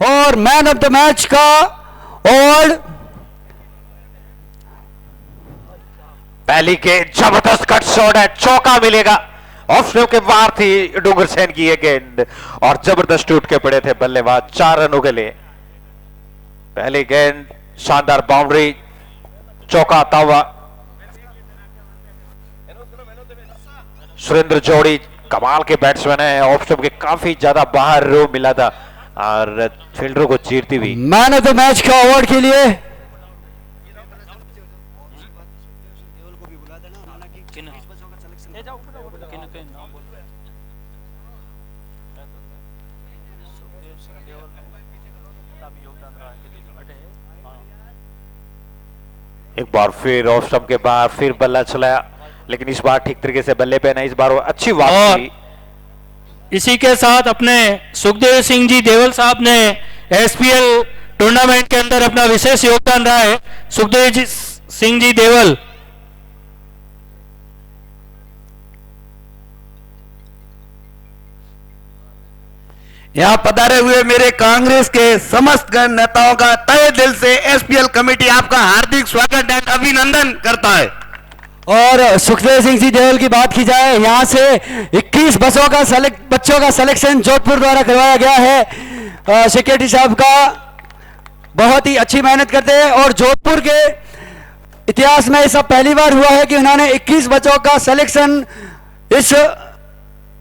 और man of the match का award पहली के जबरदस्त कट शॉट है, चौका मिलेगा। ऑफ स्टंप के बाहर थी डूंगर सेन की ये गेंद और जबरदस्त टूट के पड़े थे बल्लेबाज 4 रनों के लिए। पहली गेंद शानदार बाउंड्री, चौका आता हुआ। सुरेंद्र जोड़ी कमाल के बैट्समैन है, ऑफ स्टंप के काफी ज्यादा बाहर रो मिला था और फील्डरों को चीरती हुई। मैन ऑफ द मैच का अवार्ड के लिए एक बार फिर ऑफ स्टंप के बाहर फिर बल्ला चलाया, लेकिन इस बार ठीक तरीके से बल्ले पे नहीं, इस बार वो अच्छी वापसी। इसी के साथ अपने सुखदेव सिंह जी देवल साहब ने एसपीएल टूर्नामेंट के अंदर अपना विशेष योगदान रहा है। सुखदेव सिंह जी देवल। यहाँ पधारे हुए मेरे कांग्रेस के समस्त गण नेताओं का तहे दिल से एसपीएल कमेटी आपका हार्दिक स्वागत एवं अभिनंदन करता है। और सुखदेव सिंह जी देवल की बात की जाए, यहाँ से 21 बच्चों का सिलेक्शन जोधपुर द्वारा करवाया गया है। सेक्रेटरी साहब का बहुत ही अच्छी मेहनत करते हैं और जोधपुर के इतिहास में ऐसा पहली बार हुआ है कि उन्होंने 21 बच्चों का सिलेक्शन इस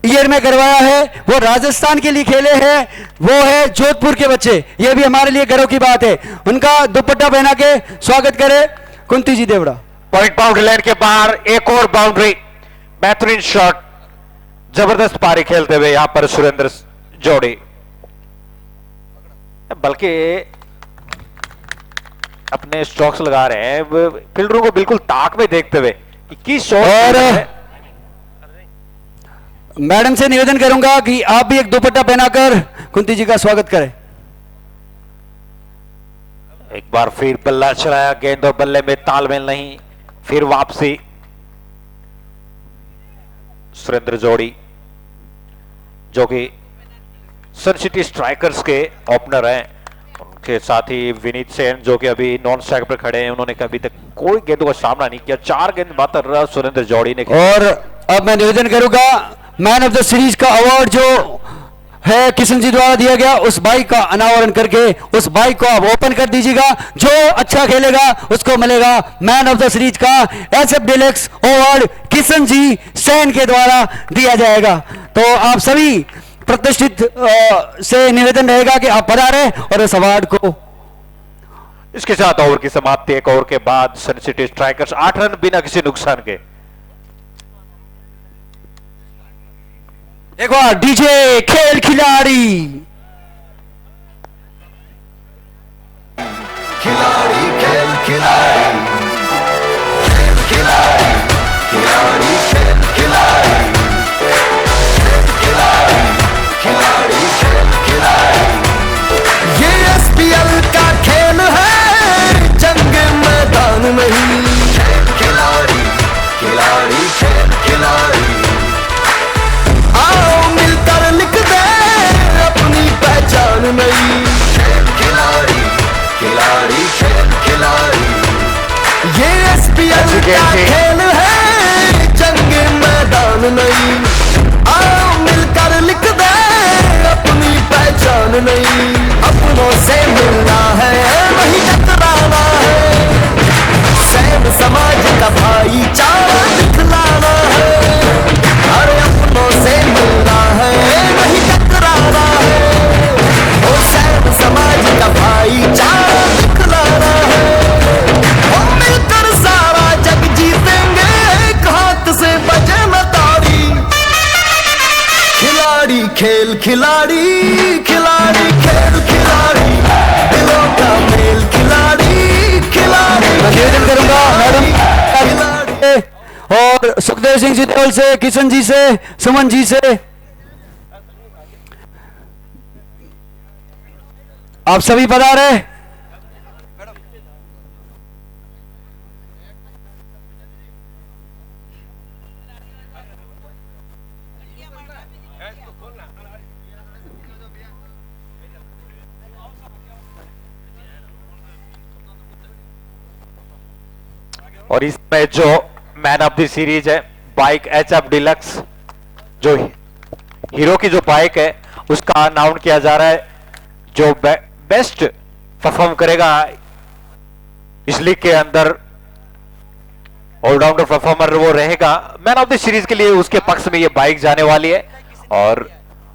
ईयर में करवाया है। वो राजस्थान के लिए खेले हैं, वो है जोधपुर के बच्चे। ये भी हमारे लिए गर्व की बात है। उनका दुपट्टा पहना के स्वागत करें कुंती जी देवड़ा। पॉइंट बाउंड्री लाइन के बाहर एक और बाउंड्री, बेहतरीन शॉट, जबरदस्त पारी खेलते हुए यहां पर सुरेंद्र जोड़ी, बल्कि अपने स्ट्रोक्स लगा रहे हैं फील्डरों को बिल्कुल ताक में देखते हुए। 21 शॉट। और मैडम से निवेदन करूंगा कि आप भी एक दुपट्टा पहनाकर कुंती जी का स्वागत करें। एक बार फिर बल्ला चलाया, गेंद और बल्ले में तालमेल नहीं, फिर वापसी। सुरेंद्र जोड़ी जो कि सन सिटी स्ट्राइकर्स के ओपनर हैं, उनके साथ ही विनीत सेन जो कि अभी नॉन स्ट्राइक पर खड़े हैं, उन्होंने कभी तक कोई गेंदों का सामना नहीं किया। 4 गेंद मात्र सुरेंद्र जोड़ी ने किया। और अब मैं निवेदन करूंगा मैन ऑफ द सीरीज का अवार्ड जो है किशन जी द्वारा दिया गया, उस बाइक का अनावरण करके उस बाइक को आप ओपन कर दीजिएगा। जो अच्छा खेलेगा उसको मिलेगा मैन ऑफ द सीरीज का SF deluxe award Kishan ji San के द्वारा दिया जाएगा। तो आप सभी प्रतिष्ठित से निवेदन रहेगा कि आप पधारें और इस अवार्ड को। इसके साथ ओवर की समाप्ति। एक ओवर के बाद सन सिटी स्ट्राइकर्स 8 रन बिना किसी नुकसान के। एक बार डीजे खेल खिलाड़ी खिलाड़ी खेल खिलाड़ी खेल खिलाड़ी खिलाड़ी खेल खिलाड़ी खिलाड़ी खिलाड़ी खेल खिलाड़ी। ये एसपीएल का खेल है, जंग मैदान में ही खेल खिलाड़ी खिलाड़ी खेल खिलाड़ी। आओ मिलकर लिख दे अपनी पहचान नई, खेल खिलाड़ी खिलाड़ी खेल खिलाड़ी। ये एसपीएल का खेल है, जंग मैदान नई। आओ मिलकर लिख दे अपनी पहचान नई। अपनों से मिलना है, वही टकराना है, सैम समाज का भाईचारा दिखलाना है। अरे अपनों से मिलना है, वही टकराना है, वो सैम समाज का भाईचारा दिखलाना है। वो मिलकर सारा जग जीतेंगे, एक हाथ से बजे न ताड़ी। खिलाड़ी खेल खिलाड़ी खिलाड़ी खेल खिलाड़ी, दिलों का मेल खिलाड़ी खिलाड़ी। निवेदन करूंगा मैडम और सुखदेव सिंह जी देवल से, किशन जी से, सुमन जी से, आप सभी पधारे। और इसमें जो मैन ऑफ द सीरीज है बाइक HF डिलक्स, जो हीरो की जो बाइक है उसका अनाउंस किया जा रहा है। जो बेस्ट परफॉर्म करेगा इस लीग के अंदर, ऑलराउंडर परफॉर्मर वो रहेगा। मैन ऑफ द सीरीज के लिए उसके पक्ष में ये बाइक जाने वाली है और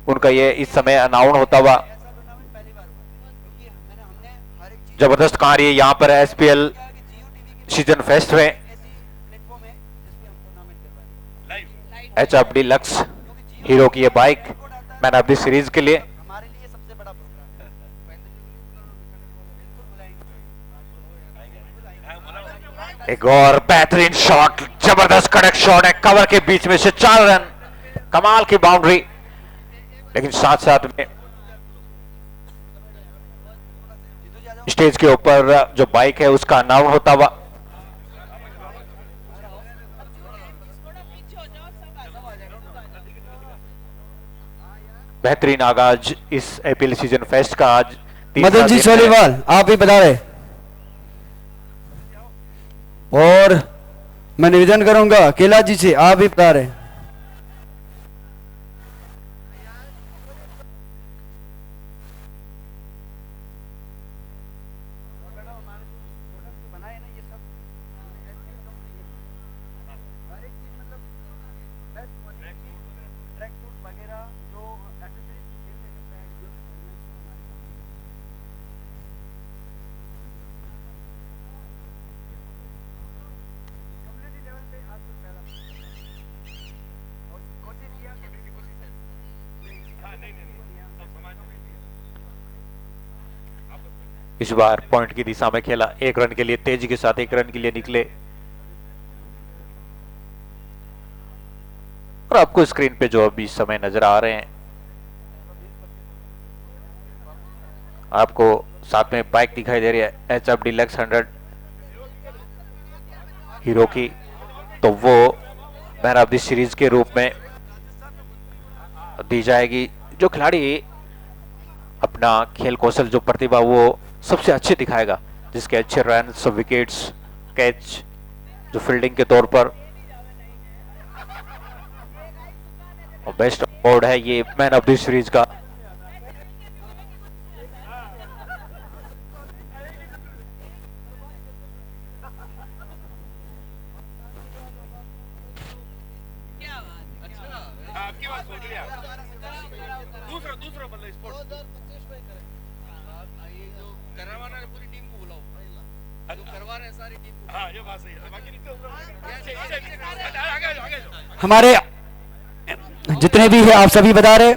उनका ये इस समय अनाउंस होता हुआ जबरदस्त कार्य यहाँ पर SPL सीजन फेस्ट में HF डिलक्स हीरो की ये bike man of the series के लिए। एक और बेहतरीन शॉट, जबरदस्त कड़क शॉट है, कवर के बीच में से 4 रन, कमाल की बाउंड्री। लेकिन साथ साथ में स्टेज के ऊपर जो बाइक है उसका अनाउंस होता हुआ बेहतरीन आगाज इस IPL सीजन फेस्ट का। आज मदन जी सोलीवाल आप भी बता रहे, और मैं निवेदन करूंगा केला जी से आप भी बता रहे। इस बार पॉइंट की दिशा में खेला, 1 रन के लिए तेजी के साथ 1 रन के लिए निकले। और आपको स्क्रीन पे जो अभी समय नजर आ रहे हैं, आपको साथ में बाइक दिखाई दे रही है HF डिलक्स 100 हीरो की, तो वो मैन ऑफ द सीरीज के रूप में दी जाएगी। जो खिलाड़ी अपना खेल कौशल जो प्रतिभा वो सबसे अच्छे दिखाएगा, जिसके अच्छे रन, विकेट्स, कैच, जो फील्डिंग के तौर पर और बेस्ट अवार्ड है ये मैन ऑफ द सीरीज का। दूसरा बल्ले स्पोर्ट्स करवाना है, पूरी टीम को बुलाओ, जो करवा रहे हैं सारी टीम को। हाँ ये बात सही है, बाकी हमारे जितने भी हैं आप सभी बता रहे,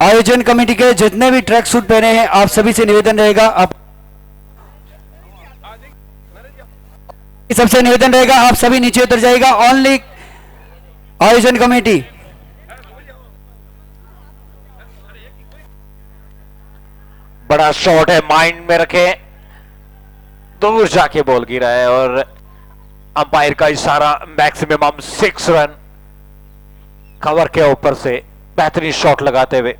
आयोजन कमेटी के जितने भी ट्रैक सूट पहने हैं आप सभी से निवेदन रहेगा, आप सबसे निवेदन रहेगा आप सभी नीचे उतर जाएगा। ओनली आयोजन कमेटी। बड़ा शॉट है, माइंड में रखे, दूर जाके बॉल गिरा है और अंपायर का इशारा मैक्सिमम 6 रन कवर के ऊपर से बेहतरीन शॉट लगाते हुए।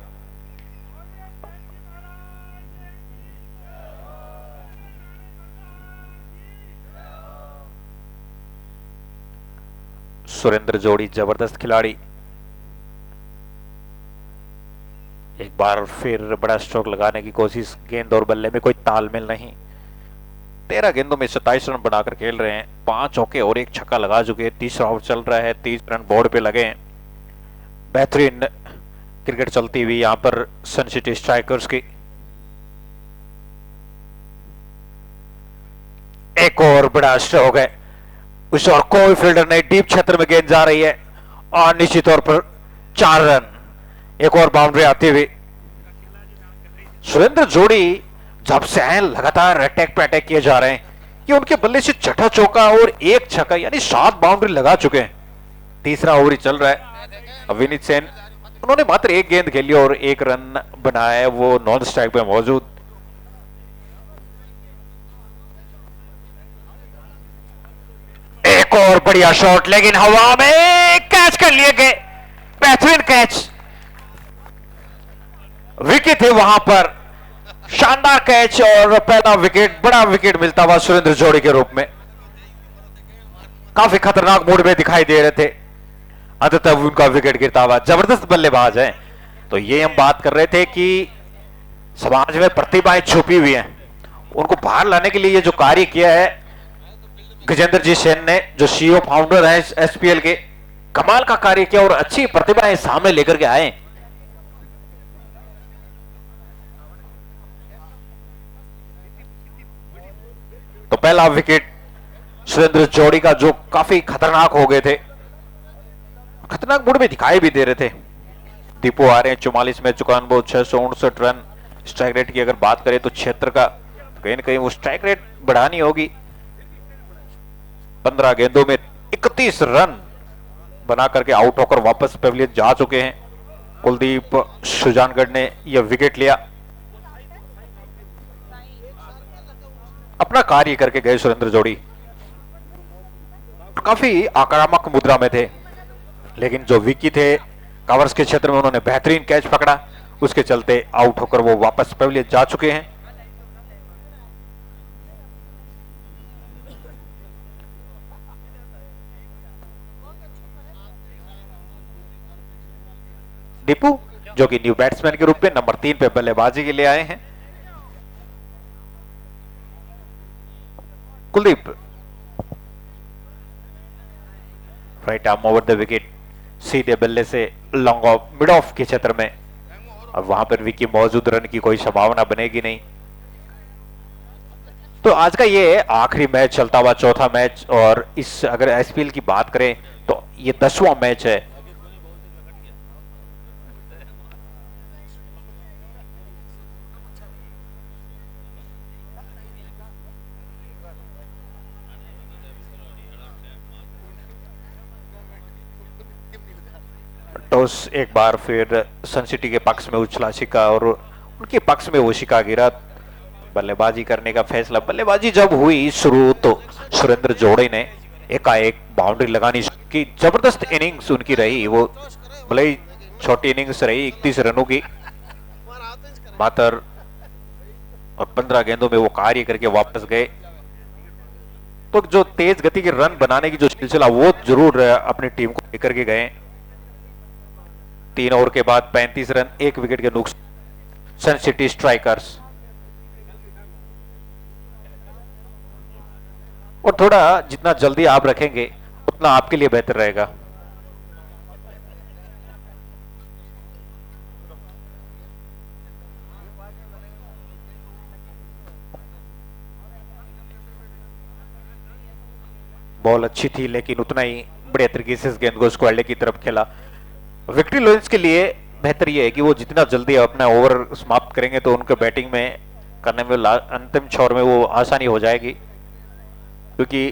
सुरेंद्र जोड़ी जबरदस्त खिलाड़ी, एक बार फिर बड़ा स्ट्रोक लगाने की कोशिश, गेंद और बल्ले में कोई तालमेल नहीं। 13 गेंदों में 27 रन बनाकर खेल रहे हैं, 5 चौके और 1 छक्का लगा चुके हैं। 30 ओवर चल रहा है, 30 रन बोर्ड पे लगे हैं। बेहतरीन क्रिकेट चलती हुई यहां पर सन सिटी स्ट्राइकर्स की। एक और बड़ा स्ट्रोक है, उस और कोई फील्डर नहीं, डीप क्षेत्र में गेंद जा रही है और निश्चित तौर पर 4 रन। एक और बाउंड्री आती हुई। सुरेंद्र जोड़ी जब से हैं लगातार अटैक पे अटैक किए जा रहे हैं, ये उनके बल्ले से छठा चौका और 1 छक्का, यानी 7 बाउंड्री लगा चुके हैं। तीसरा ओवर ही चल रहा है। विनीत सेन, उन्होंने मात्र 1 गेंद खेली और 1 रन बनाया है, वो नॉन स्ट्राइक पे मौजूद। एक और बढ़िया शॉट, लेकिन हवा में कैच कर लिए गए, बेहतरीन कैच, विकेट है वहां पर, शानदार कैच और पहला विकेट, बड़ा विकेट मिलता हुआ सुरेंद्र जोड़ी के रूप में। काफी खतरनाक मूड में दिखाई दे रहे थे, अंततः उनका विकेट गिरता हुआ। जबरदस्त बल्लेबाज है। तो ये हम बात कर रहे थे कि समाज में प्रतिभाएं छुपी हुई हैं, उनको बाहर लाने के लिए ये जो कार्य किया है गजेंद्र जी सेन ने, जो सीईओ फाउंडर है एसपीएल के, कमाल का कार्य किया और अच्छी प्रतिभाएं सामने लेकर के आए। तो पहला विकेट सुरेंद्र जोड़ी का, जो काफी खतरनाक हो गए थे, खतरनाक मूड में दिखाई भी दे रहे थे। दीपू आ रहे हैं 44 में, चुकान बहुत 659 रन। स्ट्राइक रेट की अगर बात करें तो क्षेत्र का कहीं ना कहीं वो स्ट्राइक रेट बढ़ानी होगी। 15 गेंदों में 31 रन बना करके आउट होकर वापस पेविलियन जा चुके हैं। कुलदीप सुजानगढ़ ने यह विकेट लिया, अपना कार्य करके गए सुरेंद्र जोड़ी। काफी आक्रामक मुद्रा में थे, लेकिन जो विकी थे कवर्स के क्षेत्र में, उन्होंने बेहतरीन कैच पकड़ा, उसके चलते आउट होकर वो वापस पेविलियन जा चुके हैं। दीपू जो कि न्यू बैट्समैन के रूप में नंबर 3 पे बल्लेबाजी के लिए आए हैं। Kuldeep right arm over the wicket, सीधे बल्ले से लॉन्ग ऑफ मिड ऑफ के क्षेत्र में। अब वहां पर विकी मौजूद, रन की कोई संभावना बनेगी नहीं। तो आज का ये आखिरी मैच चलता हुआ, चौथा मैच, और इस अगर एसपीएल की बात करें तो ये 10वां मैच है। टॉस एक बार फिर सन सिटी के पक्ष में उछला शिका और उनके पक्ष में वो शिका गिरा। बल्लेबाजी करने का फैसला, बल्लेबाजी जब हुई शुरू तो सुरेंद्र जोड़े ने एकाएक बाउंड्री लगानी की। जबरदस्त इनिंग्स उनकी रही, वो भले ही छोटी इनिंग्स रही, 31 रनों की मात्र, और 15 गेंदों में वो कार्य करके वापस गए। तो जो तेज गति के रन बनाने की जो सिलसिला, वो जरूर अपनी टीम को लेकर के गए। 3 ओवर के बाद 35 रन, 1 विकेट के नुकसान सन सिटी स्ट्राइकर्स। और थोड़ा जितना जल्दी आप रखेंगे उतना आपके लिए बेहतर रहेगा। बॉल अच्छी थी, लेकिन उतना ही बढ़िया तरीके से इस गेंद को स्क्वायर की तरफ खेला। विक्ट्री लॉरेंस के लिए बेहतर यह है कि वो जितना जल्दी अपना ओवर समाप्त करेंगे तो उनके बैटिंग में करने में अंतिम छोर में वो आसानी हो जाएगी, क्योंकि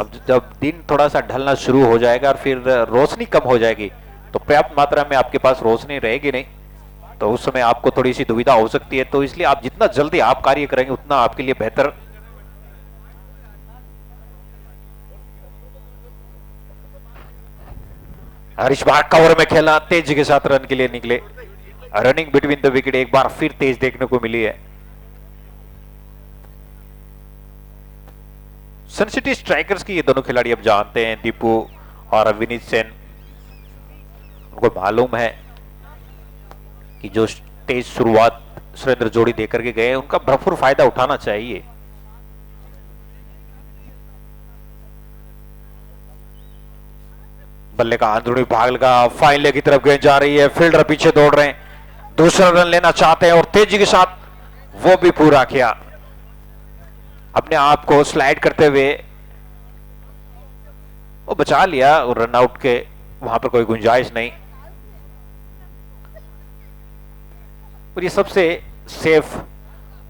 अब जब दिन थोड़ा सा ढलना शुरू हो जाएगा और फिर रोशनी कम हो जाएगी, तो पर्याप्त मात्रा में आपके पास रोशनी रहेगी नहीं, तो उस समय आपको थोड़ी सी दुविधा हो सकती है। तो इसलिए आप जितना जल्दी आप कार्य करेंगे उतना आपके लिए बेहतर। हरीश भाग कवर में खेला, तेजी के साथ रन के लिए निकले। रनिंग बिटवीन द विकेट एक बार फिर तेज देखने को मिली है। सन सिटी स्ट्राइकर्स की ये दोनों खिलाड़ी अब जानते हैं, दीपू और विनीत सेन। उनको मालूम है कि जो तेज शुरुआत सुरेंद्र जोड़ी देकर के गए, उनका भरपूर फायदा उठाना चाहिए। बल्ले का अंदरूनी भाग लगा, फाइन लेग की तरफ गेंद जा रही है, फील्डर पीछे दौड़ रहे हैं, दूसरा रन लेना चाहते हैं और तेजी के साथ वो भी पूरा किया। अपने आप को स्लाइड करते हुए वो बचा लिया और रन आउट के वहां पर कोई गुंजाइश नहीं। और ये सबसे सेफ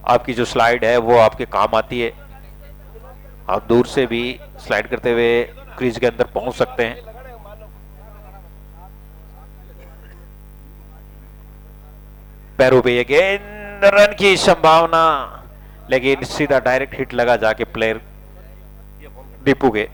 आपकी जो स्लाइड है वो आपके काम आती है। आप दूर से भी स्लाइड करते हुए क्रीज के अंदर पहुंच सकते हैं। पैरों पे ये गेंद, रन की संभावना, लेकिन सीधा डायरेक्ट हिट लगा जाके प्लेयर दीपू के।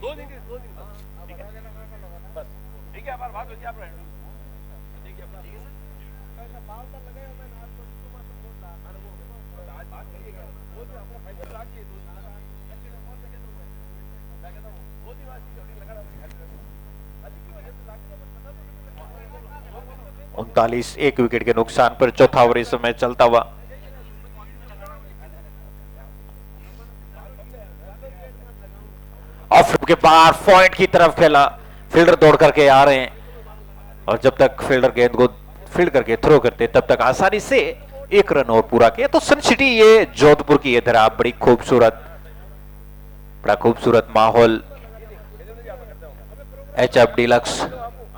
41 एक विकेट के नुकसान पर चौथा ओवर इस समय चलता हुआ। ऑफ के बाहर पॉइंट की तरफ खेला, फील्डर दौड़ करके आ रहे हैं और जब तक फील्डर गेंद को फील्ड करके थ्रो करते तब तक आसानी से एक रन और पूरा किया। तो सन सिटी ये जोधपुर की ये धरा बड़ी खूबसूरत माहौल। HF डिलक्स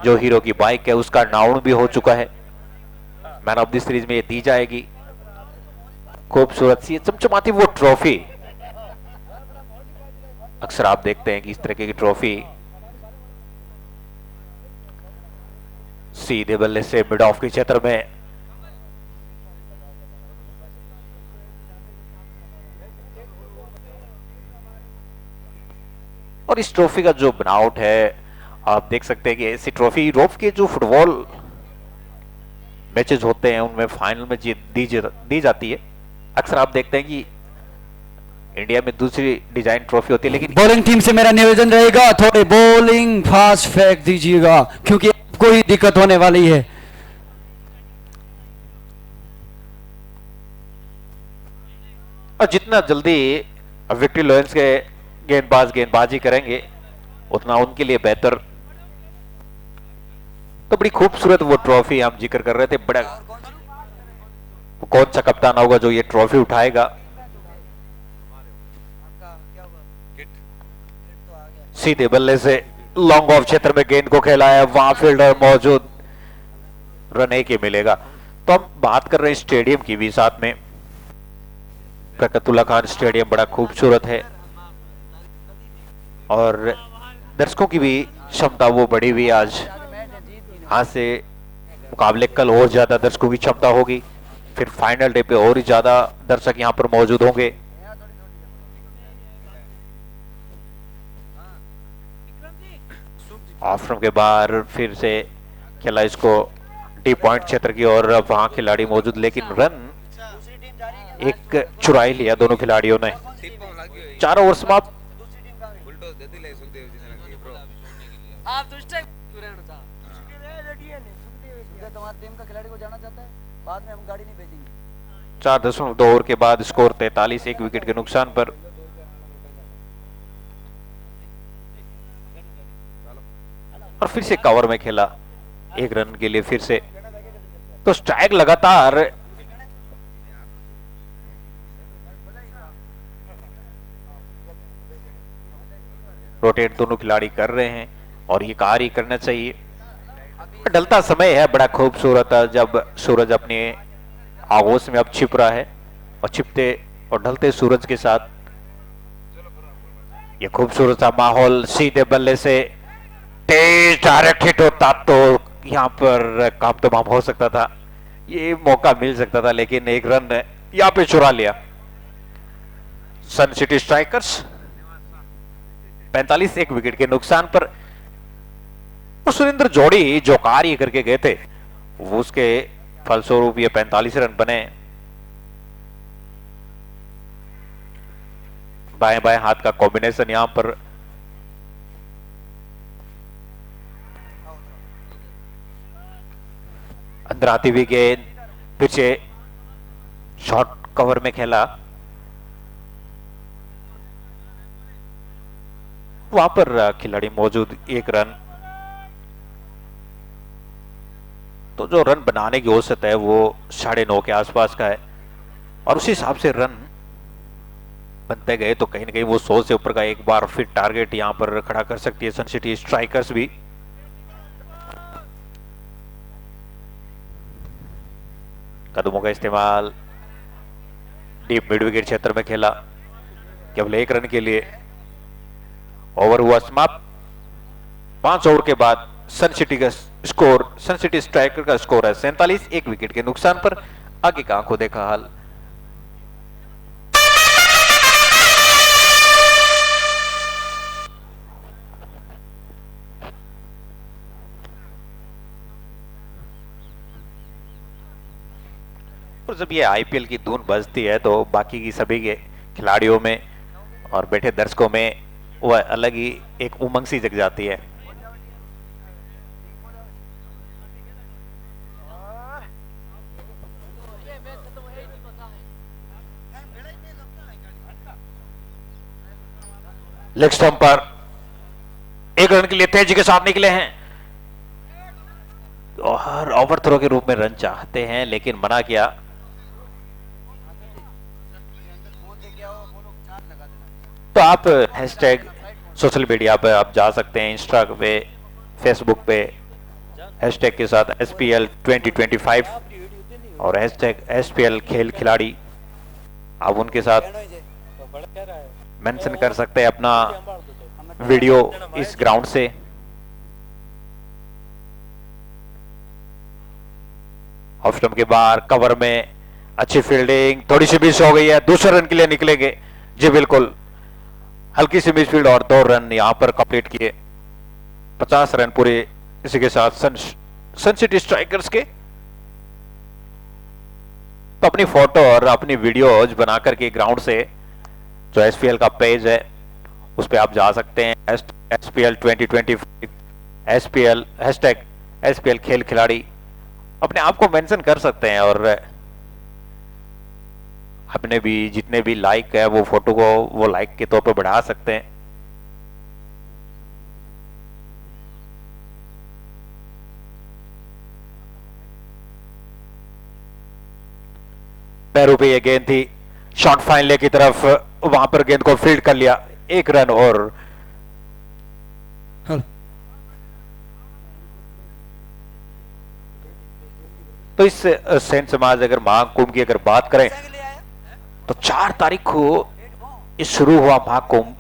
जो हीरो की बाइक है उसका नाउन भी हो चुका है। मैन ऑफ द सीरीज में ये दी जाएगी। खूबसूरत सी चमचमाती वो ट्रॉफी, अक्सर आप देखते हैं कि इस तरह की ट्रॉफी सीधे बल्ले से मिड ऑफ के क्षेत्र में और इस ट्रॉफी का जो बनावट है आप देख सकते हैं कि ऐसी ट्रॉफी यूरोप के जो फुटबॉल मैचेस होते हैं उनमें फाइनल में दी जाती है। अक्सर आप देखते हैं कि इंडिया में दूसरी डिजाइन ट्रॉफी होती है, लेकिन बॉलिंग टीम से मेरा निवेदन रहेगा थोड़े बॉलिंग फास्ट फेंक दीजिएगा क्योंकि आपको ही दिक्कत होने वाली है। और जितना जल्दी विक्ट्री लॉयंस के गेंदबाजी करेंगे उतना उनके लिए बेहतर। तो बड़ी खूबसूरत वो ट्रॉफी हम जिक्र कर रहे थे। बड़ा कौन सा कप्तान होगा जो ये ट्रॉफी उठाएगा। सीधे बल्ले से लॉन्ग ऑफ क्षेत्र में गेंद को खेला है, वहां फील्डर मौजूद, रन एक ही मिलेगा। तो हम बात कर रहे हैं स्टेडियम की भी, साथ में बरकतुल्लाह खान स्टेडियम बड़ा खूबसूरत है और दर्शकों की भी क्षमता वो बढ़ी हुई आज। आज से मुकाबले कल और ज्यादा दर्शकों की क्षमता होगी, फिर फाइनल डे पे और ही ज्यादा दर्शक यहां पर मौजूद होंगे। ऑफ के बाहर फिर से खेला इसको डी पॉइंट क्षेत्र की और वहां खिलाड़ी मौजूद, लेकिन रन एक चुराई लिया दोनों खिलाड़ियों ने। 4 ओवर समाप्त। आप दुष्ट है तुम्हारी टीम का खिलाड़ी को जाना चाहता है, बाद में हम गाड़ी नहीं भेजेंगे। 4.2 ओवर के बाद स्कोर 43 एक विकेट के नुकसान पर। और फिर से कवर में खेला एक रन के लिए फिर से। तो स्ट्राइक लगातार रोटेट दोनों खिलाड़ी कर रहे हैं और ये कार्य करना चाहिए। ढलता समय है बड़ा खूबसूरत, जब सूरज अपने आगोश में अब छिप रहा है और छिपते और ढलते सूरज के साथ ये खूबसूरत सा माहौल। सीधे बल्ले से तेज डायरेक्ट हिट होता तो यहां पर काम तमाम हो सकता था, ये मौका मिल सकता था, लेकिन एक रन यहां पे चुरा लिया सन सिटी स्ट्राइकर्स। 45 एक विकेट के नुकसान पर। सुरेंद्र जोड़ी जो कार्य करके गए थे वो उसके फलस्वरूप ये 45 रन बने। बाएं बाएं हाथ का कॉम्बिनेशन यहां पर अंदर आती हुई गेंद फिर से शॉर्ट कवर में खेला, वहां पर खिलाड़ी मौजूद, एक रन। तो जो रन बनाने की औसत है वो 9.5 के आसपास का है और उसी हिसाब से रन बनते गए तो कहीं ना कहीं वो 100 से ऊपर का एक बार फिर टारगेट यहां पर खड़ा कर सकती है सन सिटी स्ट्राइकर्स भी। कदमों का इस्तेमाल डीप मिड विकेट क्षेत्र में खेला केवल एक रन के लिए। ओवर हुआ समाप्त। 5 ओवर के बाद सन सिटी का स्कोर, सन सिटी स्ट्राइकर का स्कोर है 47 एक विकेट के नुकसान पर। आगे का आंखों देखा हाल। और जब ये आईपीएल की धुन बजती है तो बाकी की सभी के खिलाड़ियों में और बैठे दर्शकों में वह अलग ही एक उमंग सी जग जाती है। लेग स्टंप पर 1 रन के लिए तेजी के साथ निकले हैं और ओवर थ्रो के रूप में रन चाहते हैं लेकिन मना किया। तो आप हैशटैग सोशल मीडिया पे आप जा सकते हैं, इंस्टा पे, फेसबुक पे हैशटैग के साथ SPL 2025 और हैशटैग SPL खेल खिलाड़ी, आप उनके साथ मेंशन कर सकते हैं अपना वीडियो इस ग्राउंड से। ऑफ स्टंप के बाहर कवर में अच्छी फील्डिंग, थोड़ी सी मिस हो गई है, दूसरे रन के लिए निकलेंगे। जी बिल्कुल, हल्की सी मिस फील्ड और 2 रन यहां पर कंप्लीट किए। 50 रन पूरे इसी के साथ सन सिटी स्ट्राइकर्स के। तो अपनी फोटो और अपनी वीडियोज बनाकर के ग्राउंड से जो SPL का पेज है उस पर आप जा सकते हैं। SPL 2025 SPL हैशटैग SPL खेल खिलाड़ी अपने आप को मेंशन कर सकते हैं और अपने भी जितने भी लाइक है वो फोटो को वो लाइक के तौर पर बढ़ा सकते हैं। पैरों पे ये गेंद थी, शॉट फाइनल की तरफ, वहां पर गेंद को फील्ड कर लिया, 1 रन। और तो इस सेंट समाज अगर महाकुंभ की अगर बात करें तो 4 तारीख को इस शुरू हुआ महाकुंभ।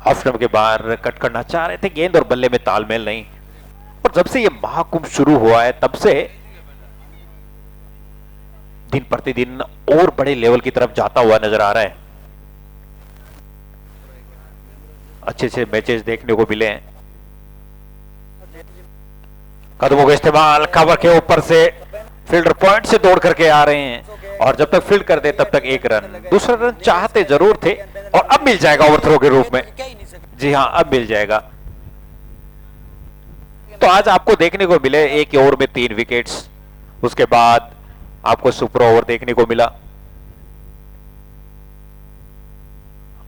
ऑफ स्टंप के बाहर कट करना चाह रहे थे, गेंद और बल्ले में तालमेल नहीं। और जब से ये महाकुंभ शुरू हुआ है तब से दिन प्रतिदिन और बड़े लेवल की तरफ जाता हुआ नजर आ रहा है। अच्छे अच्छे मैचेस देखने को मिले हैं। कदमों का इस्तेमाल, कवर के ऊपर से फील्डर पॉइंट से दौड़ करके आ रहे हैं और जब तक फील्ड कर दे तब तक 1 रन। दूसरा रन चाहते जरूर थे और अब मिल जाएगा ओवर थ्रो के रूप में। जी हां, अब मिल जाएगा। तो आज आपको देखने को मिले 1 ओवर में 3 विकेट्स, उसके बाद आपको सुपर ओवर देखने को मिला,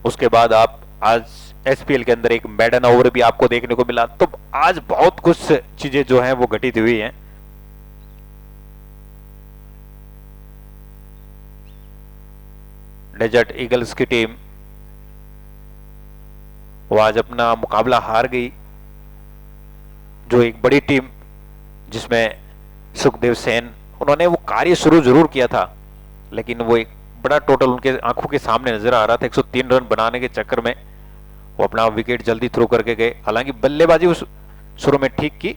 उसके बाद आप आज SPL के अंदर एक मेडन ओवर भी आपको देखने को मिला। तो आज बहुत कुछ चीजें जो हैं वो घटित हुई हैं। डेजर्ट ईगल्स की टीम वो आज अपना मुकाबला हार गई, जो एक बड़ी टीम जिसमें सुखदेव सेन, उन्होंने वो कार्य शुरू जरूर किया था लेकिन वो एक बड़ा टोटल उनके आंखों के सामने नजर आ रहा था। 103 रन बनाने के चक्कर में वो अपना विकेट जल्दी थ्रो करके गए। हालांकि बल्लेबाजी उस शुरू में ठीक की,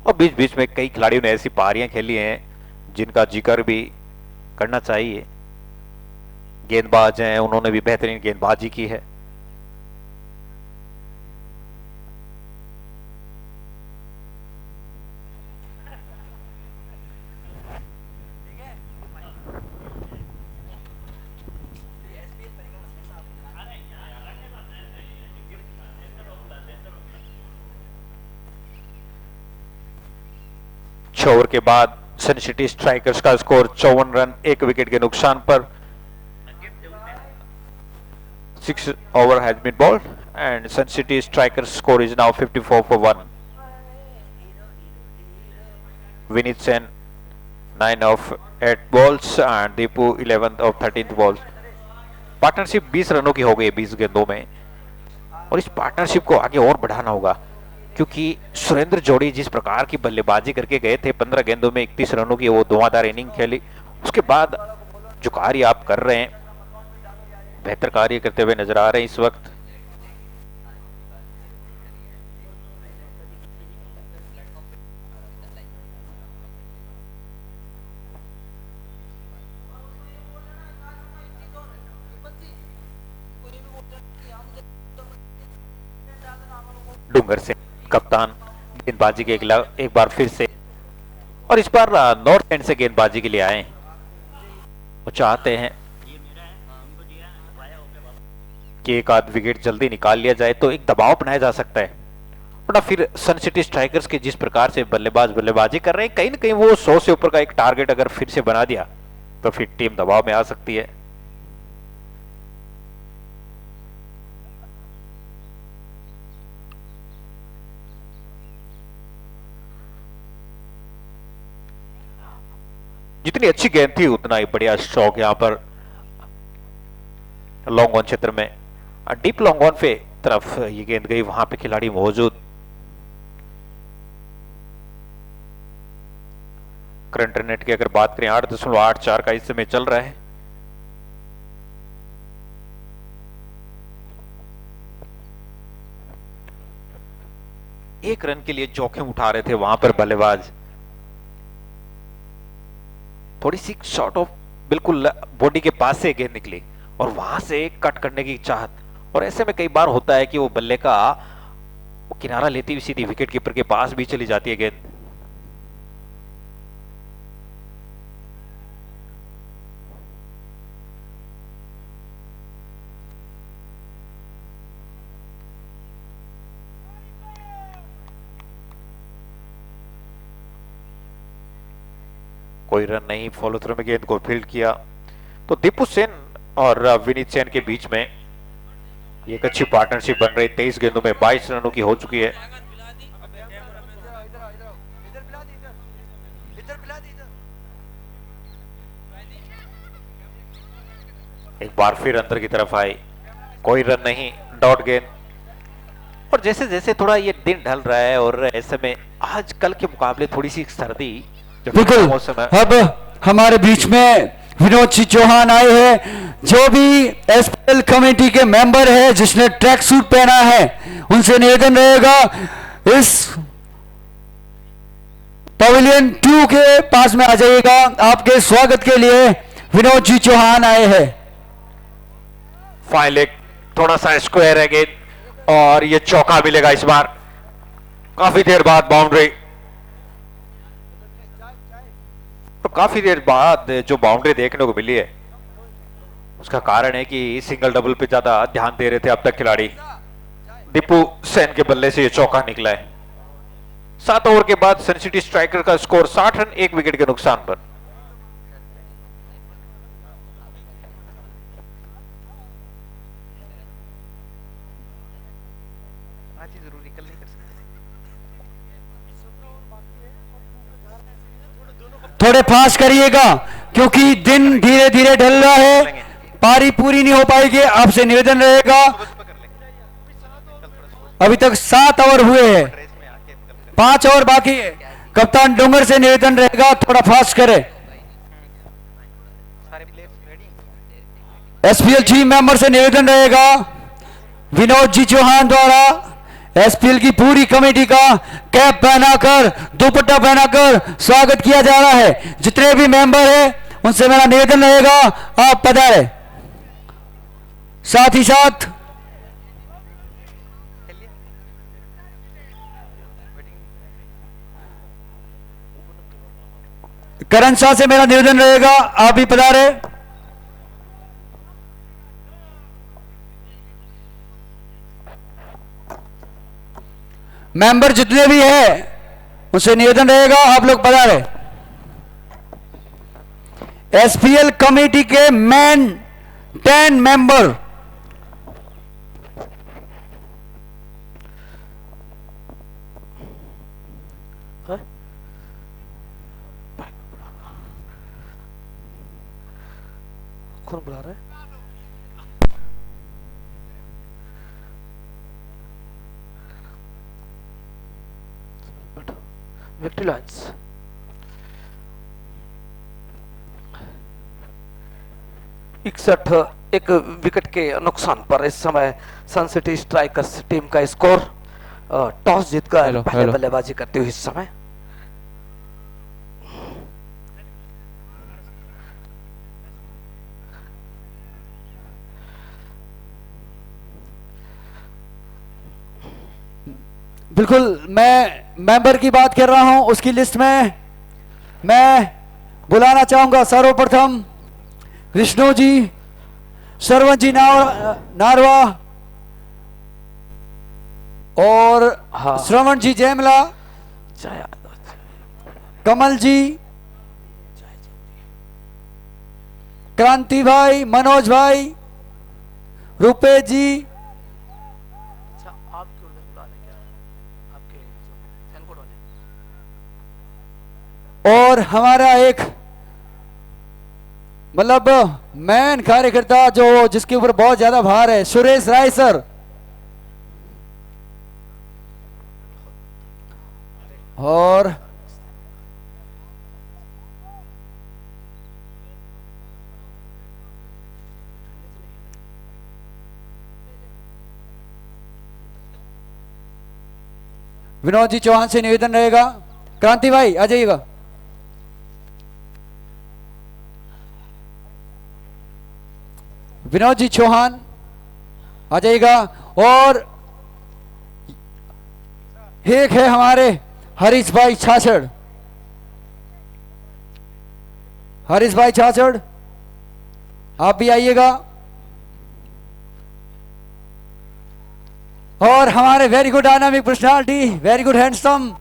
और बीच बीच में कई खिलाड़ियों ने ऐसी पारियां खेली हैं जिनका जिक्र भी करना चाहिए। गेंदबाज हैं, उन्होंने भी बेहतरीन गेंदबाजी की है। ओवर के बाद सन सिटी स्ट्राइकर्स का स्कोर 54 रन 1 विकेट के नुकसान पर। 6 over has been bowled and Sun City Strikers score is now 54 for 1. Vineet Sen 9 of 8 balls and Deepu 11th of 13th balls. Partnership 20 रनों की हो गई 20 गेंदों में, और इस पार्टनरशिप को आगे और बढ़ाना होगा क्योंकि सुरेंद्र जोड़ी जिस प्रकार की बल्लेबाजी करके गए थे, 15 गेंदों में 31 रनों की वो धुआंधार इनिंग खेली। उसके बाद जो कार्य आप कर रहे हैं, बेहतर कार्य करते हुए नजर आ रहे हैं इस वक्त। डूंगर से कप्तान गेंदबाजी के एक बार फिर से, और इस बार नॉर्थ एंड से गेंदबाजी के लिए आए। वो चाहते हैं कि एक आध विकेट जल्दी निकाल लिया जाए तो एक दबाव बनाया जा सकता है। बड़ा फिर सन सिटी स्ट्राइकर्स के जिस प्रकार से बल्लेबाज बल्लेबाजी कर रहे हैं, कहीं ना कहीं वो 100 से ऊपर का एक टारगेट अगर फिर से बना दिया तो फिर टीम दबाव में आ सकती है। जितनी अच्छी गेंद थी उतना ही बढ़िया स्ट्रोक यहां पर लॉन्ग ऑन क्षेत्र में, डीप लॉन्ग ऑन पे तरफ ये गेंद गई, वहां पे खिलाड़ी मौजूद। करंट रन रेट की अगर बात करें 8.84 का इस समय चल रहा है। एक रन के लिए जोखिम उठा रहे थे वहां पर बल्लेबाज, थोड़ी सी शॉर्ट ऑफ बिल्कुल बॉडी के पास से गेंद निकली और वहां से कट करने की चाहत, और ऐसे में कई बार होता है कि वो बल्ले का वो किनारा लेती हुई सीधी विकेट कीपर के पास भी चली जाती है गेंद। कोई रन नहीं, फॉलो थ्रू में गेंद को फील्ड किया तो दीपू सेन और विनीत सेन के बीच में एक अच्छी पार्टनरशिप बन रही। 23 गेंदों में 22 रनों की हो चुकी है। एक बार फिर अंदर की तरफ आई, कोई रन नहीं, डॉट गेंद। और जैसे जैसे थोड़ा ये दिन ढल रहा है और ऐसे में आज कल के मुकाबले थोड़ी सी सर्दी बिल्कुल, मौसम है। अब हमारे बीच में विनोद जी चौहान आए हैं, जो भी एसपीएल कमेटी के मेंबर है, जिसने ट्रैक सूट पहना है, उनसे निवेदन रहेगा इस पवेलियन 2 के पास में आ जाइएगा। आपके स्वागत के लिए विनोद जी चौहान आए हैं। फाइल एक थोड़ा सा स्क्वायर है गेंद और ये चौका मिलेगा इस बार, काफी देर बाद बाउंड्री। तो काफी देर बाद जो बाउंड्री देखने को मिली है उसका कारण है कि सिंगल डबल पे ज्यादा ध्यान दे रहे थे अब तक खिलाड़ी। दीपू सेन के बल्ले से ये चौका निकला है। 7 ओवर के बाद सन सिटी स्ट्राइकर का स्कोर 60 रन 1 विकेट के नुकसान पर। थोड़े फास्ट करिएगा क्योंकि दिन धीरे धीरे ढल रहा है, पारी पूरी नहीं हो पाएगी। आपसे निवेदन रहेगा, अभी तक 7 ओवर हुए हैं, 5 ओवर बाकी है। कप्तान डोंगर से निवेदन रहेगा थोड़ा फास्ट करें। एसपीएल टीम मेंबर से निवेदन रहेगा विनोद जी चौहान द्वारा एसपीएल की पूरी कमेटी का कैप पहनाकर, दुपट्टा पहनाकर स्वागत किया जा रहा है। जितने भी मेंबर हैं उनसे मेरा निवेदन रहेगा आप पधारें। साथ ही साथ करण शाह से मेरा निवेदन रहेगा आप भी पधारे। मेंबर जितने भी हैं उनसे निवेदन रहेगा आप लोग पधारे। एसपीएल कमेटी के मेन 10 मेंबर कौन बुला रहा है? Victory lines. इकसठ एक विकेट के नुकसान पर इस समय सन सिटी स्ट्राइकर्स टीम का स्कोर। टॉस जीतकर पहले बल्लेबाजी करते हुए इस समय बिल्कुल मैं मेंबर की बात कर रहा हूं। उसकी लिस्ट में मैं बुलाना चाहूंगा सर्वप्रथम विष्णु जी, सरवन जी नारवा, और हाँ। श्रवण जी जयमला, जय कमल जी, क्रांति भाई, मनोज भाई, रुपेश जी, अच्छा, आप क्यों नहीं बुला रहे? क्या आपके जो फैन कोड वाले? और हमारा एक मतलब मैन कार्यकर्ता जो जिसके ऊपर बहुत ज्यादा भार है, सुरेश राय सर। और विनोद जी चौहान से निवेदन रहेगा, क्रांति भाई आ जाइएगा। विनोद जी चौहान आ जाइएगा। और एक है हमारे हरीश भाई छाछड़, हरीश भाई छाछड़ आप भी आइएगा। और हमारे very good dynamic personality, very good handsome,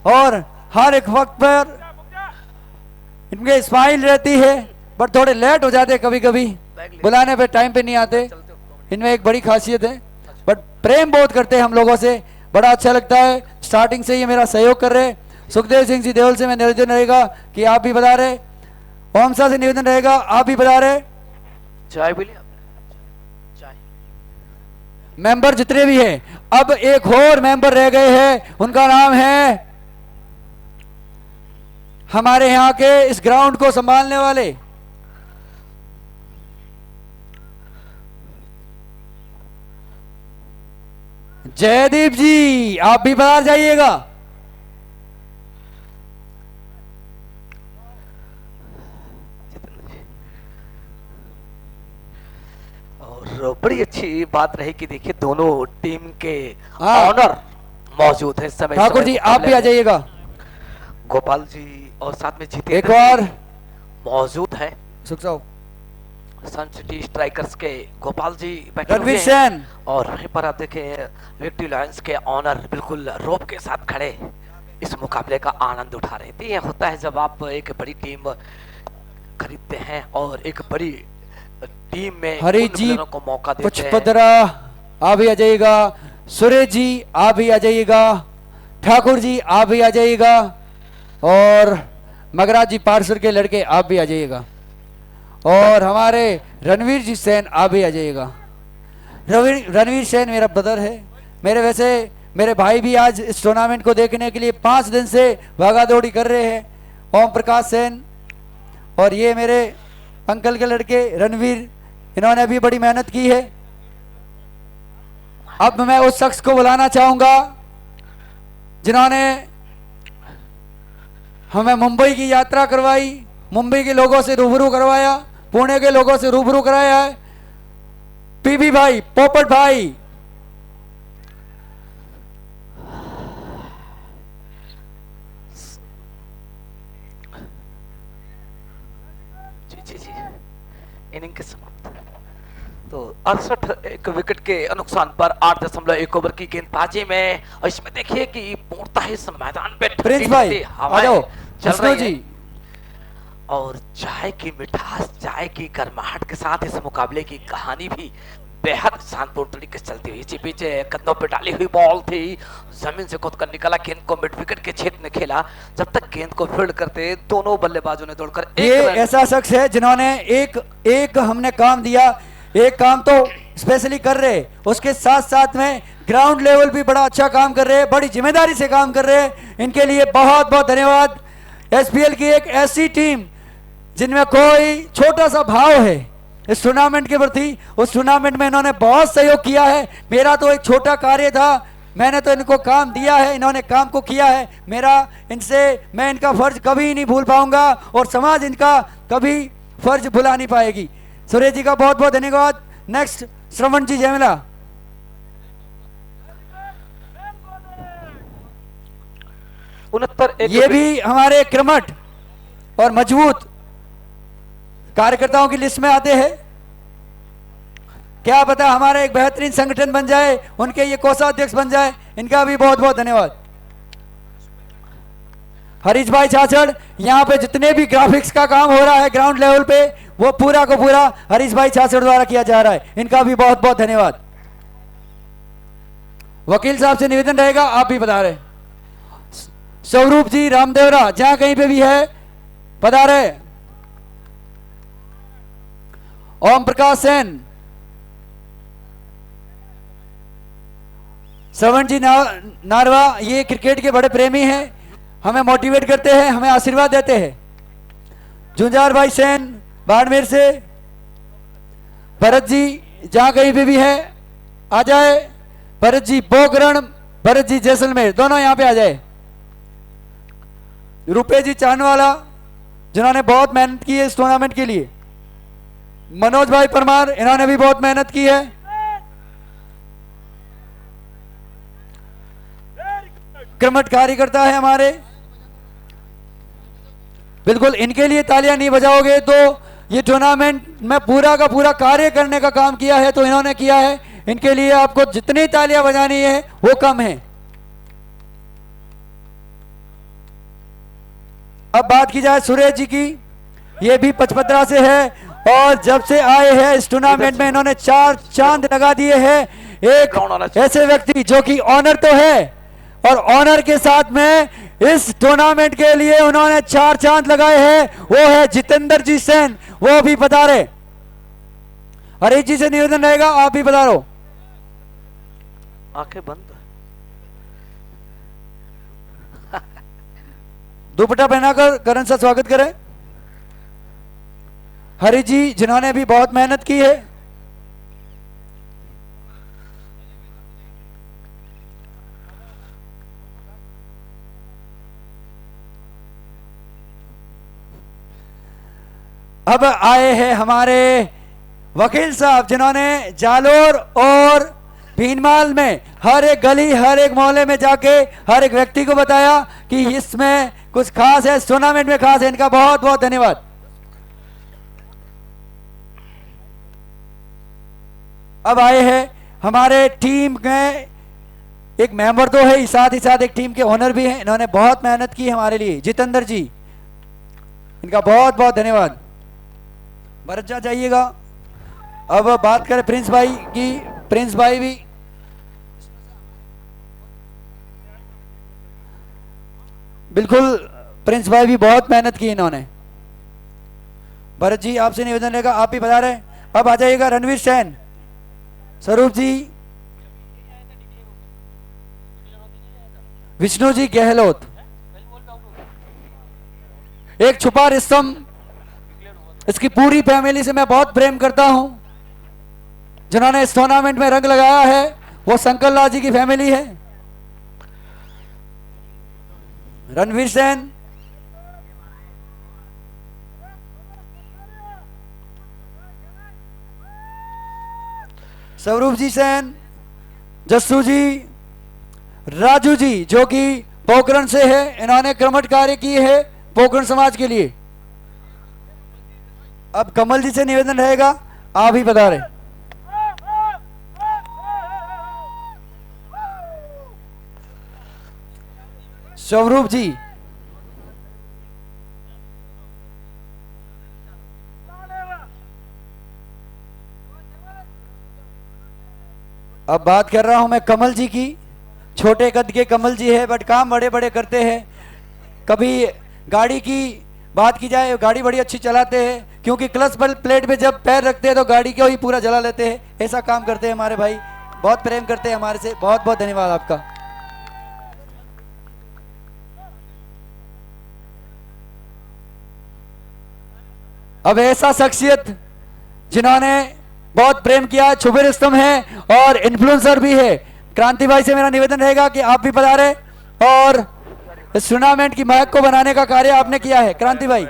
और हर एक वक्त पर इनके स्माइल रहती है, बट थोड़े लेट हो जाते कभी कभी, बुलाने पे टाइम पे नहीं आते। इनमें एक बड़ी खासियत है, बट प्रेम बहुत करते हैं हम लोगों से, बड़ा अच्छा लगता है। स्टार्टिंग से ये मेरा सहयोग कर रहे। सुखदेव सिंह जी देवल से मैं निवेदन रहेगा कि आप भी बता रहे, ओमसा से निवेदन रहेगा आप भी बता रहे। चाय भी लिया? चाय। मेंबर जितने भी हैं, अब एक और मेंबर रह गए हैं, उनका नाम है हमारे यहाँ के इस ग्राउंड को संभालने वाले जयदीप जी, आप भी बाहर जाइएगा। और बड़ी अच्छी बात रही कि देखिए दोनों टीम के हाँ। ऑनर मौजूद है इस समय। ठाकुर जी आप भी आ जाइएगा। गोपाल जी और साथ में जीतेंद्र एक और जी मौजूद है। सुख साहब, सन सिटी स्ट्राइकर्स के गोपाल जी बैठे रणवीर हुए हैं। सेन, और वहीं पर आप देखें विक्ट्री लायंस के ऑनर बिल्कुल रोब के साथ खड़े इस मुकाबले का आनंद उठा रहे थे। यह होता है जब आप एक बड़ी टीम खरीदते हैं और एक बड़ी टीम में हरी उन जी प्लेयरों को मौका देते हैं। पुष्पद्रा आप भी आ जाइएगा, सुरेश जी आप भी आ जाइएगा, ठाकुर जी आप भी आ जाइएगा, और मगराज जी पार्सर के लड़के आप भी आ जाइएगा, और हमारे रणवीर जी सेन आप भी आ जाइएगा। रणवीर सेन मेरा ब्रदर है, मेरे भाई भी आज इस टूर्नामेंट को देखने के लिए 5 दिन से भागा दौड़ी कर रहे हैं। ओम प्रकाश सेन और ये मेरे अंकल के लड़के रणवीर, इन्होंने भी बड़ी मेहनत की है। अब मैं उस शख्स को बुलाना चाहूंगा जिन्होंने हमें मुंबई की यात्रा करवाई, मुंबई के लोगों से रूबरू करवाया, पुणे के लोगों से रूबरू कराया है। पीबी भाई, पोपट भाई, जी इनिंग के समाप्त। तो 68 एक विकेट के नुकसान पर 8.1 ओवर की गेंदबाजी में, और इसमें देखिए कि पूर्णतः इस मैदान पे प्रिंस भाई आ जाओ, चल विष्णु रही जी, है। और चाय की मिठास, चाय की गर्माहट के साथ इस मुकाबले की कहानी भी बेहद शांतिपूर्ण तरीके से चलती हुई। इसी पीछे कंधों पे डाली हुई बॉल थी, जमीन से कूद कर निकाला, गेंद को मिड विकेट के क्षेत्र में खेला। जब तक गेंद को फील्ड करते दोनों बल्लेबाजों ने दौड़कर ये ऐसा शख्स है जिन्होंने एक हमने काम दिया, एक काम तो स्पेशली कर रहे, उसके साथ साथ में ग्राउंड लेवल भी बड़ा अच्छा काम कर रहे हैं, बड़ी जिम्मेदारी से काम कर रहे हैं। इनके लिए बहुत बहुत धन्यवाद। एसपीएल की एक ऐसी टीम जिनमें कोई छोटा सा भाव है इस टूर्नामेंट के प्रति, उस टूर्नामेंट में इन्होंने बहुत सहयोग किया है। मेरा तो एक छोटा कार्य था, मैंने तो इनको काम दिया है, इन्होंने काम को किया है। मैं इनका फर्ज कभी नहीं भूल पाऊंगा और समाज इनका कभी फर्ज भुला नहीं पाएगी। सुरेश जी का बहुत बहुत धन्यवाद। नेक्स्ट श्रवण जी जयमला। 69 ये भी हमारे क्रमट और मजबूत कार्यकर्ताओं की लिस्ट में आते हैं। क्या पता हमारा एक बेहतरीन संगठन बन जाए, उनके ये कोषाध्यक्ष बन जाए। इनका भी बहुत बहुत धन्यवाद। हरीश भाई छाछड़, यहाँ पे जितने भी ग्राफिक्स का काम हो रहा है ग्राउंड लेवल पे, वो पूरा को पूरा हरीश भाई छाछड़ द्वारा किया जा रहा है। इनका भी बहुत बहुत धन्यवाद। वकील साहब से निवेदन रहेगा, आप भी बता रहे। स्वरूप जी रामदेवरा जहां कहीं पे भी है पधारे। ओम प्रकाश सेन, श्रवण जी नारवा, ये क्रिकेट के बड़े प्रेमी हैं, हमें मोटिवेट करते हैं, हमें आशीर्वाद देते हैं। जुंजार भाई सेन बाड़मेर से। भरत जी जहां कहीं पे भी है आ जाए। भरत जी पोखरण, भरत जी जैसलमेर, दोनों यहां पे आ जाए। रुपे जी चांदवाला जिन्होंने बहुत मेहनत की है इस टूर्नामेंट के लिए। मनोज भाई परमार, इन्होंने भी बहुत मेहनत की है। क्रमट कार्यकर्ता है हमारे, बिल्कुल इनके लिए तालियां नहीं बजाओगे तो ये टूर्नामेंट में पूरा का पूरा कार्य करने का काम किया है तो इन्होंने किया है। इनके लिए आपको जितनी तालियां बजानी है वो कम है। अब बात की जाए सुरेश जी की, ये भी पचपदरा से है और जब से आए हैं इस टूर्नामेंट में इन्होंने 4 चांद लगा दिए हैं। एक ऐसे व्यक्ति जो कि ऑनर तो है और ऑनर के साथ में इस टूर्नामेंट के लिए उन्होंने 4 चांद लगाए हैं, वो है जितेंद्र जी सेन, वो भी बता रहे। हरीश जी से निवेदन रहेगा, आप भी बता रहे। आंखें बंद। दुपट्टा पहनाकर करण सा स्वागत करें। हरी जी जिन्होंने भी बहुत मेहनत की है। अब आए हैं हमारे वकील साहब जिन्होंने जालोर और भीनमाल में हर एक गली हर एक मोहल्ले में जाके हर एक व्यक्ति को बताया कि इसमें कुछ खास है, इस टूर्नामेंट में खास है। इनका बहुत बहुत धन्यवाद। अब आए हैं हमारे टीम में एक मेंबर तो है, साथ ही साथ एक टीम के ओनर भी हैं। इन्होंने बहुत मेहनत की हमारे लिए, जितेंद्र जी, इनका बहुत बहुत धन्यवाद। भरत जा जाइएगा। अब बात करें प्रिंस भाई की, प्रिंस भाई भी बिल्कुल, प्रिंस भाई भी बहुत मेहनत की इन्होंने। भरत जी आपसे निवेदन रहेगा, आप भी बता रहे। अब आ जाइएगा रणवीर सेन, स्वरूप जी, विष्णु जी गहलोत, एक छुपा रिस्तम, इसकी पूरी फैमिली से मैं बहुत प्रेम करता हूं। जिन्होंने इस टूर्नामेंट में रंग लगाया है वो शंकर लाल जी की फैमिली है। रणवीर सेन, स्वरूप जी सेन, जस्सू जी, राजू जी जो कि पोखरण से है, इन्होंने क्रमठ कार्य की है पोखरण समाज के लिए। अब कमल जी से निवेदन रहेगा, आप ही बता रहे। स्वरूप जी, अब बात कर रहा हूं मैं कमल जी की। छोटे कद के कमल जी है बट काम बड़े बड़े करते हैं। कभी गाड़ी की बात की जाए, गाड़ी बड़ी अच्छी चलाते हैं, क्योंकि क्लच प्लेट पे जब पैर रखते हैं तो गाड़ी को ही पूरा जला लेते हैं। ऐसा काम करते हैं हमारे भाई, बहुत प्रेम करते हैं हमारे से। बहुत बहुत धन्यवाद आपका। अब ऐसा शख्सियत जिन्होंने बहुत प्रेम किया, छुपे रिस्तम है और इन्फ्लुएंसर भी है, क्रांति भाई से मेरा निवेदन रहेगा कि आप भी पधारे और इस टूर्नामेंट की महक को बनाने का कार्य आपने किया है। क्रांति भाई,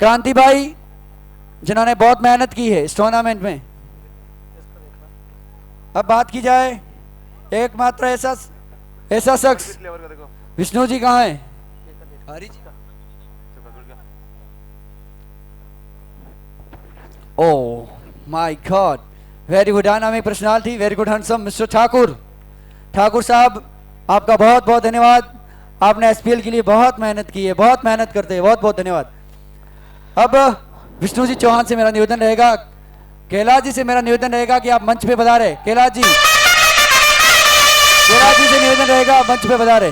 क्रांति भाई जिन्होंने बहुत मेहनत की है इस टूर्नामेंट में। अब बात की जाए एकमात्र ऐसा शख्स, विष्णु जी कहाँ है? Oh my God! Very good dynamic personality, very good handsome, Mr. Thakur. Thakur साहब, आपका बहुत बहुत धन्यवाद. आपने एसपीएल के लिए बहुत मेहनत की है, बहुत मेहनत करते हैं. बहुत बहुत धन्यवाद. अब विष्णु जी चौहान से मेरा निवेदन रहेगा, कैलाश जी से मेरा निवेदन रहेगा कि आप मंच पे पधारे. कैलाश जी से निवेदन रहेगा मंच पे पधारे.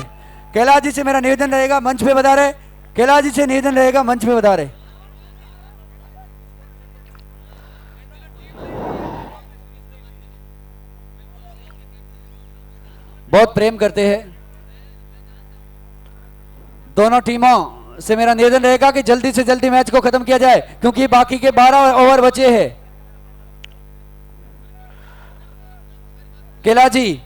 कैलाश जी से मेरा निवेदन रहेगा मंच पे पधारे. कैलाश जी से निवेदन रहेगा मंच पे पधारे. बहुत प्रेम करते हैं. दोनों टीमों से मेरा निवेदन रहेगा कि जल्दी से जल्दी मैच को खत्म किया जाए, क्योंकि बाकी के 12 ओवर बचे हैं. कैलाश जी,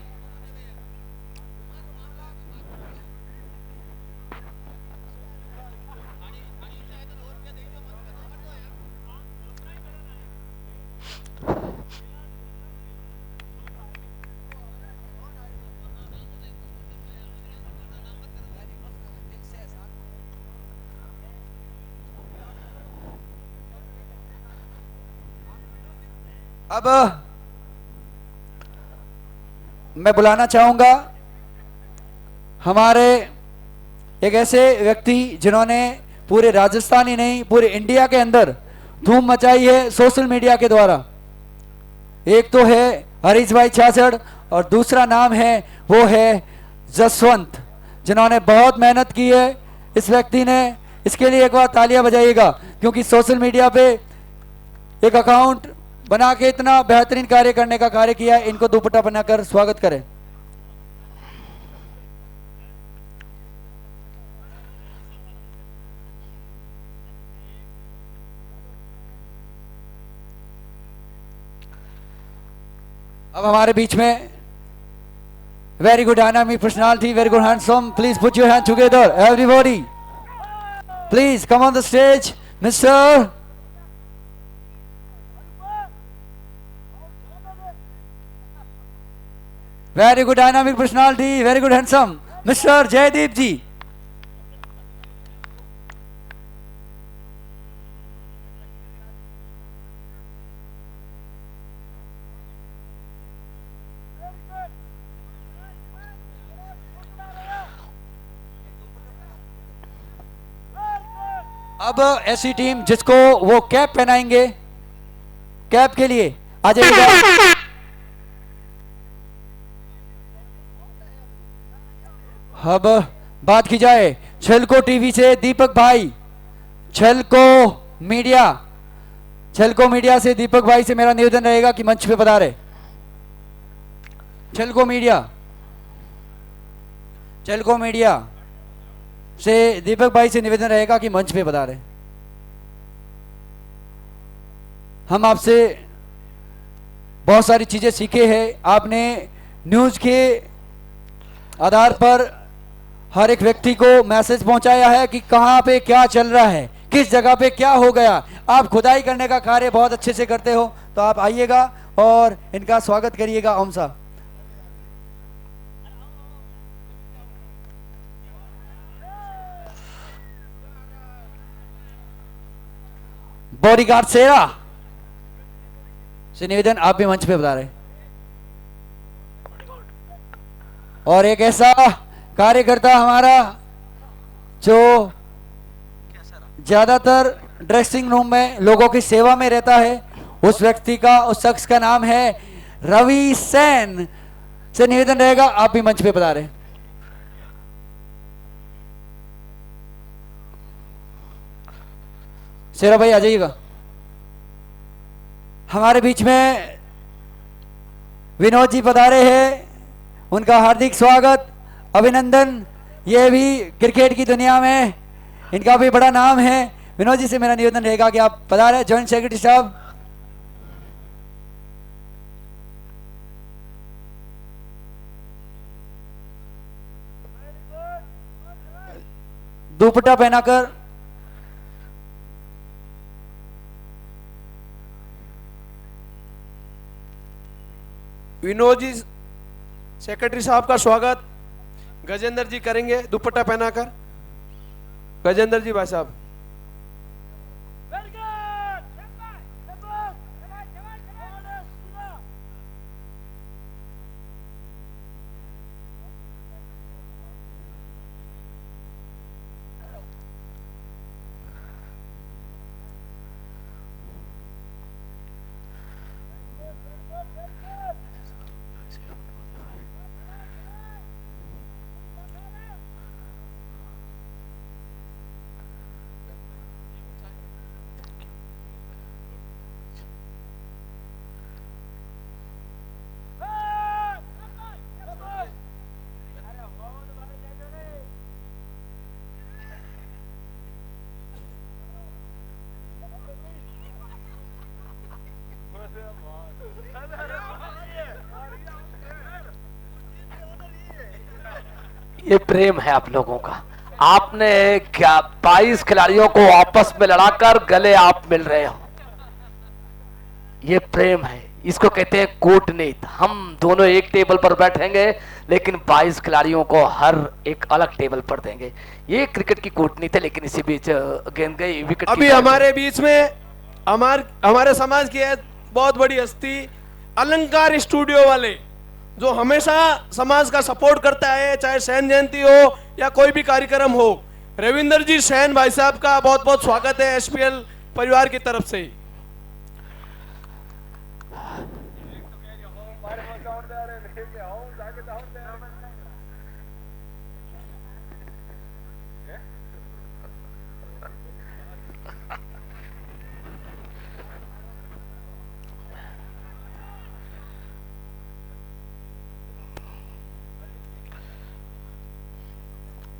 अब मैं बुलाना चाहूंगा हमारे एक ऐसे व्यक्ति जिन्होंने पूरे राजस्थान ही नहीं पूरे इंडिया के अंदर धूम मचाई है सोशल मीडिया के द्वारा. एक तो है हरीश भाई छाछड़ और दूसरा नाम है वो है जसवंत, जिन्होंने बहुत मेहनत की है. इस व्यक्ति ने, इसके लिए एक बार तालियां बजाइएगा, क्योंकि सोशल मीडिया पे एक अकाउंट बना के इतना बेहतरीन कार्य करने का कार्य किया है. इनको दुपट्टा बनाकर स्वागत करें. अब हमारे बीच में very good dynamic personality, very good handsome. Please put your hand together everybody. Please come on the stage mister very good dynamic personality, very good handsome, Mr. Jaydeep ji. अब ऐसी टीम जिसको वो कैप पहनाएंगे, कैप के लिए आ जाइएगा. अब बात की जाए छलको टीवी से दीपक भाई, छलको मीडिया से दीपक भाई से मेरा निवेदन रहेगा कि मंच पे पधारे. छलको मीडिया से दीपक भाई से निवेदन रहेगा कि मंच पे पधारे. हम आपसे बहुत सारी चीजें सीखे हैं. आपने न्यूज के आधार पर हर एक व्यक्ति को मैसेज पहुंचाया है कि कहां पे क्या चल रहा है, किस जगह पे क्या हो गया. आप खुदाई करने का कार्य बहुत अच्छे से करते हो, तो आप आइएगा और इनका स्वागत करिएगा. ओम साहब, बॉडीगार्ड सेरा से निवेदन, आप भी मंच पे बता रहे. और एक ऐसा कार्यकर्ता हमारा जो ज्यादातर ड्रेसिंग रूम में लोगों की सेवा में रहता है, उस व्यक्ति का, उस शख्स का नाम है रवि सेन. से निवेदन रहेगा आप भी मंच पे बता रहे. सेरा भाई आ जाइएगा. हमारे बीच में विनोद जी पधारे हैं, उनका हार्दिक स्वागत, अभिनंदन. ये भी क्रिकेट की दुनिया में इनका भी बड़ा नाम है. विनोद जी से मेरा निवेदन रहेगा कि आप पधारे. जॉइंट सेक्रेटरी साहब, दुपट्टा पहनाकर विनोद जी सेक्रेटरी साहब का स्वागत गजेंद्र जी करेंगे दुपट्टा पहनाकर. गजेंद्र जी भाई साहब. ये प्रेम है आप लोगों का। आपने क्या 22 खिलाड़ियों को आपस में लड़ाकर गले आप मिल रहे हो, ये प्रेम है, इसको कहते हैं कूटनीति। हम दोनों एक टेबल पर बैठेंगे लेकिन 22 खिलाड़ियों को हर एक अलग टेबल पर देंगे, ये क्रिकेट की कूटनीति है। लेकिन इसी बीच गेंद गई विकेट। अभी हमारे बीच में हमारे समाज की एक बहुत बड़ी हस्ती अलंकार स्टूडियो वाले, जो हमेशा समाज का सपोर्ट करता है, चाहे सैन जयंती हो या कोई भी कार्यक्रम हो। रविंदर जी सैन भाई साहब का बहुत बहुत स्वागत है एसपीएल परिवार की तरफ से।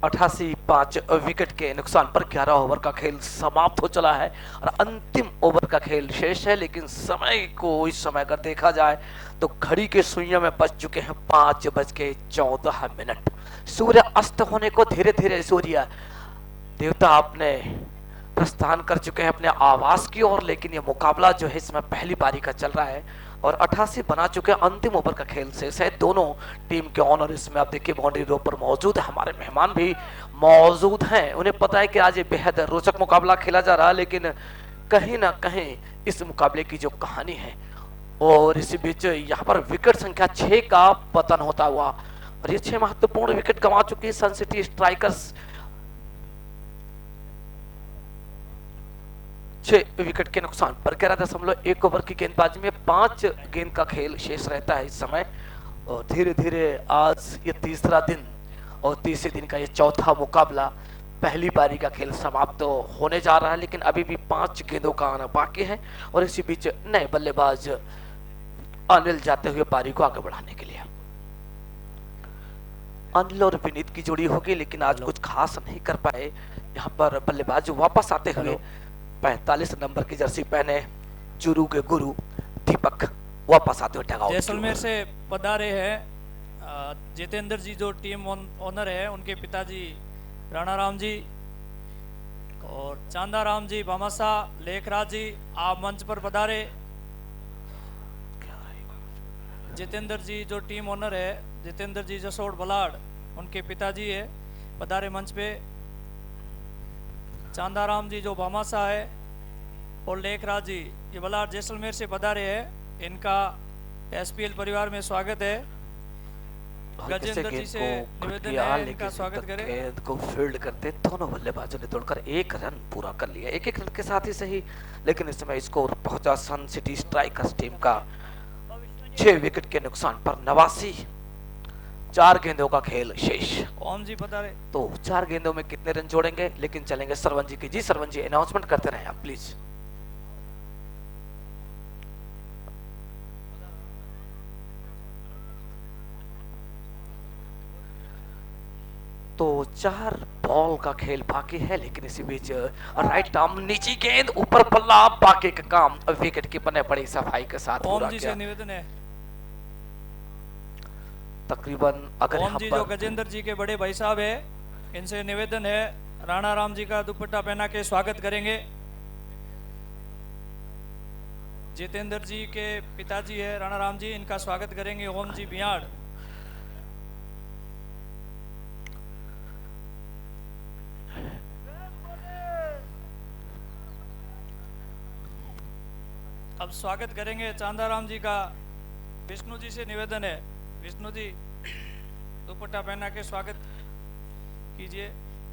88 विकेट के नुकसान पर 11 ओवर का खेल समाप्त हो चला है और अंतिम ओवर का खेल शेष है। लेकिन समय को इस समय अगर देखा जाए तो घड़ी के सुइयों में बज चुके हैं 5:14। सूर्य अस्त होने को धीरे धीरे सूर्य देवता अपने प्रस्थान कर चुके हैं अपने आवास की ओर। लेकिन ये मुकाबला जो है इसमें पहली पारी का चल रहा है और 88 बना चुके हैं। अंतिम ओवर का खेल शेष है। दोनों टीम के ऑनर इसमें आप देखिए बाउंड्री रो पर मौजूद है, हमारे मेहमान भी मौजूद हैं। उन्हें पता है कि आज ये बेहद रोचक मुकाबला खेला जा रहा है, लेकिन कहीं ना कहीं इस मुकाबले की जो कहानी है और इसी बीच यहाँ पर विकेट संख्या 6 का पतन होता हुआ और ये 6 महत्वपूर्ण विकेट गंवा चुकी है सन सिटी स्ट्राइकर्स। 6 विकेट के नुकसान पर 11.1 ओवर की गेंदबाजी में 5 गेंद का खेल शेष रहता है इस समय। और धीरे धीरे आज ये तीसरा दिन और तीसरे दिन का ये चौथा मुकाबला, पहली पारी का खेल समाप्त तो होने जा रहा है, लेकिन अभी भी 5 गेंदों का आना बाकी है। और इसी बीच नए बल्लेबाज अनिल जाते हुए पारी को आगे बढ़ाने के लिए। अनिल और विनीत की जोड़ी होगी, लेकिन आज कुछ खास नहीं कर पाए। यहाँ पर बल्लेबाज वापस आते हुए 45 नंबर की जर्सी पहने चुरू के गुरु दीपक वापस आते हुए टगाउट। जैसलमेर से पधारे हैं जितेंद्र जी, जो टीम ओनर है, उनके पिताजी राणा राम जी और चांदा राम जी भामासा, लेखराज जी आप मंच पर पधारे। जितेंद्र जी जो टीम ओनर है, जितेंद्र जी जसोड़ बलाड़, उनके पिताजी है, पधारे मंच पे। चांदाराम जी जो भामासा है और लेखराज जी ये बलाड़ जैसलमेर से पधारे हैं, इनका एसपीएल परिवार में स्वागत है। गजेंद्र जी से निवेदन है इनका स्वागत करें। गेंद को फील्ड करते दोनों बल्लेबाजों ने तोड़कर 1 रन पूरा कर लिया। एक रन के साथ ही सही, लेकिन इस समय स्कोर पहुंचा सन सिटी स्ट्राइकर्स टीम का 6 विकेट के नुकसान पर 89। 4 गेंदों का खेल शेष। ओम जी पधारे। तो 4 गेंदों में कितने रन जोड़ेंगे, लेकिन चलेंगे सरवन जी की। जी सरवन जी अनाउंसमेंट करते रहे आप प्लीज। तो 4 बॉल का खेल बाकी है, लेकिन इसी बीच राइट आर्म नीची गेंद ऊपर पल्ला, बाकी का काम विकेट कीपर ने बड़ी सफाई के साथ पूरा ओम जी किया। से निवेदन है तकरीबन अगर ओम जी जो गजेंद्र जी के बड़े भाई साहब है, इनसे निवेदन है राणा राम जी का दुपट्टा पहना के स्वागत करेंगे। जितेंद्र जी के पिताजी है राणा राम जी, इनका स्वागत करेंगे ओम जी बियाड़। अब स्वागत करेंगे चांदाराम जी का। विष्णु जी से निवेदन है, विष्णु जी दुपट्टा पहना के स्वागत कीजिए।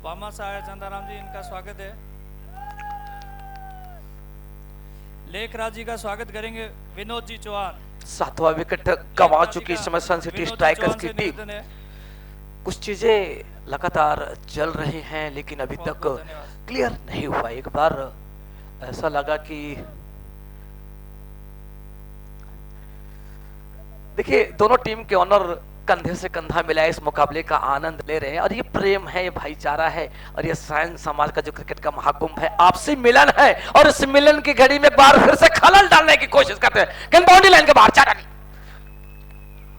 भामासा है चांदाराम जी, इनका स्वागत है। लेखराज जी का स्वागत करेंगे विनोद जी चौहान। 7वां विकेट गंवा चुकी इस समय सन सिटी स्ट्राइकर्स की टीम। कुछ चीजें लगातार चल रही हैं, लेकिन अभी तक क्लियर नहीं हुआ। एक बार ऐसा लगा कि देखिए दोनों टीम के ऑनर कंधे से कंधा मिलाए इस मुकाबले का आनंद ले रहे हैं और ये प्रेम है, ये भाईचारा है और ये सैन समाज का जो क्रिकेट का महाकुंभ है, आपसी मिलन है और इस मिलन की घड़ी में एक बार फिर से खलल डालने की कोशिश करते हैं। गेंद बाउंड्री लाइन के बाहर 4 रन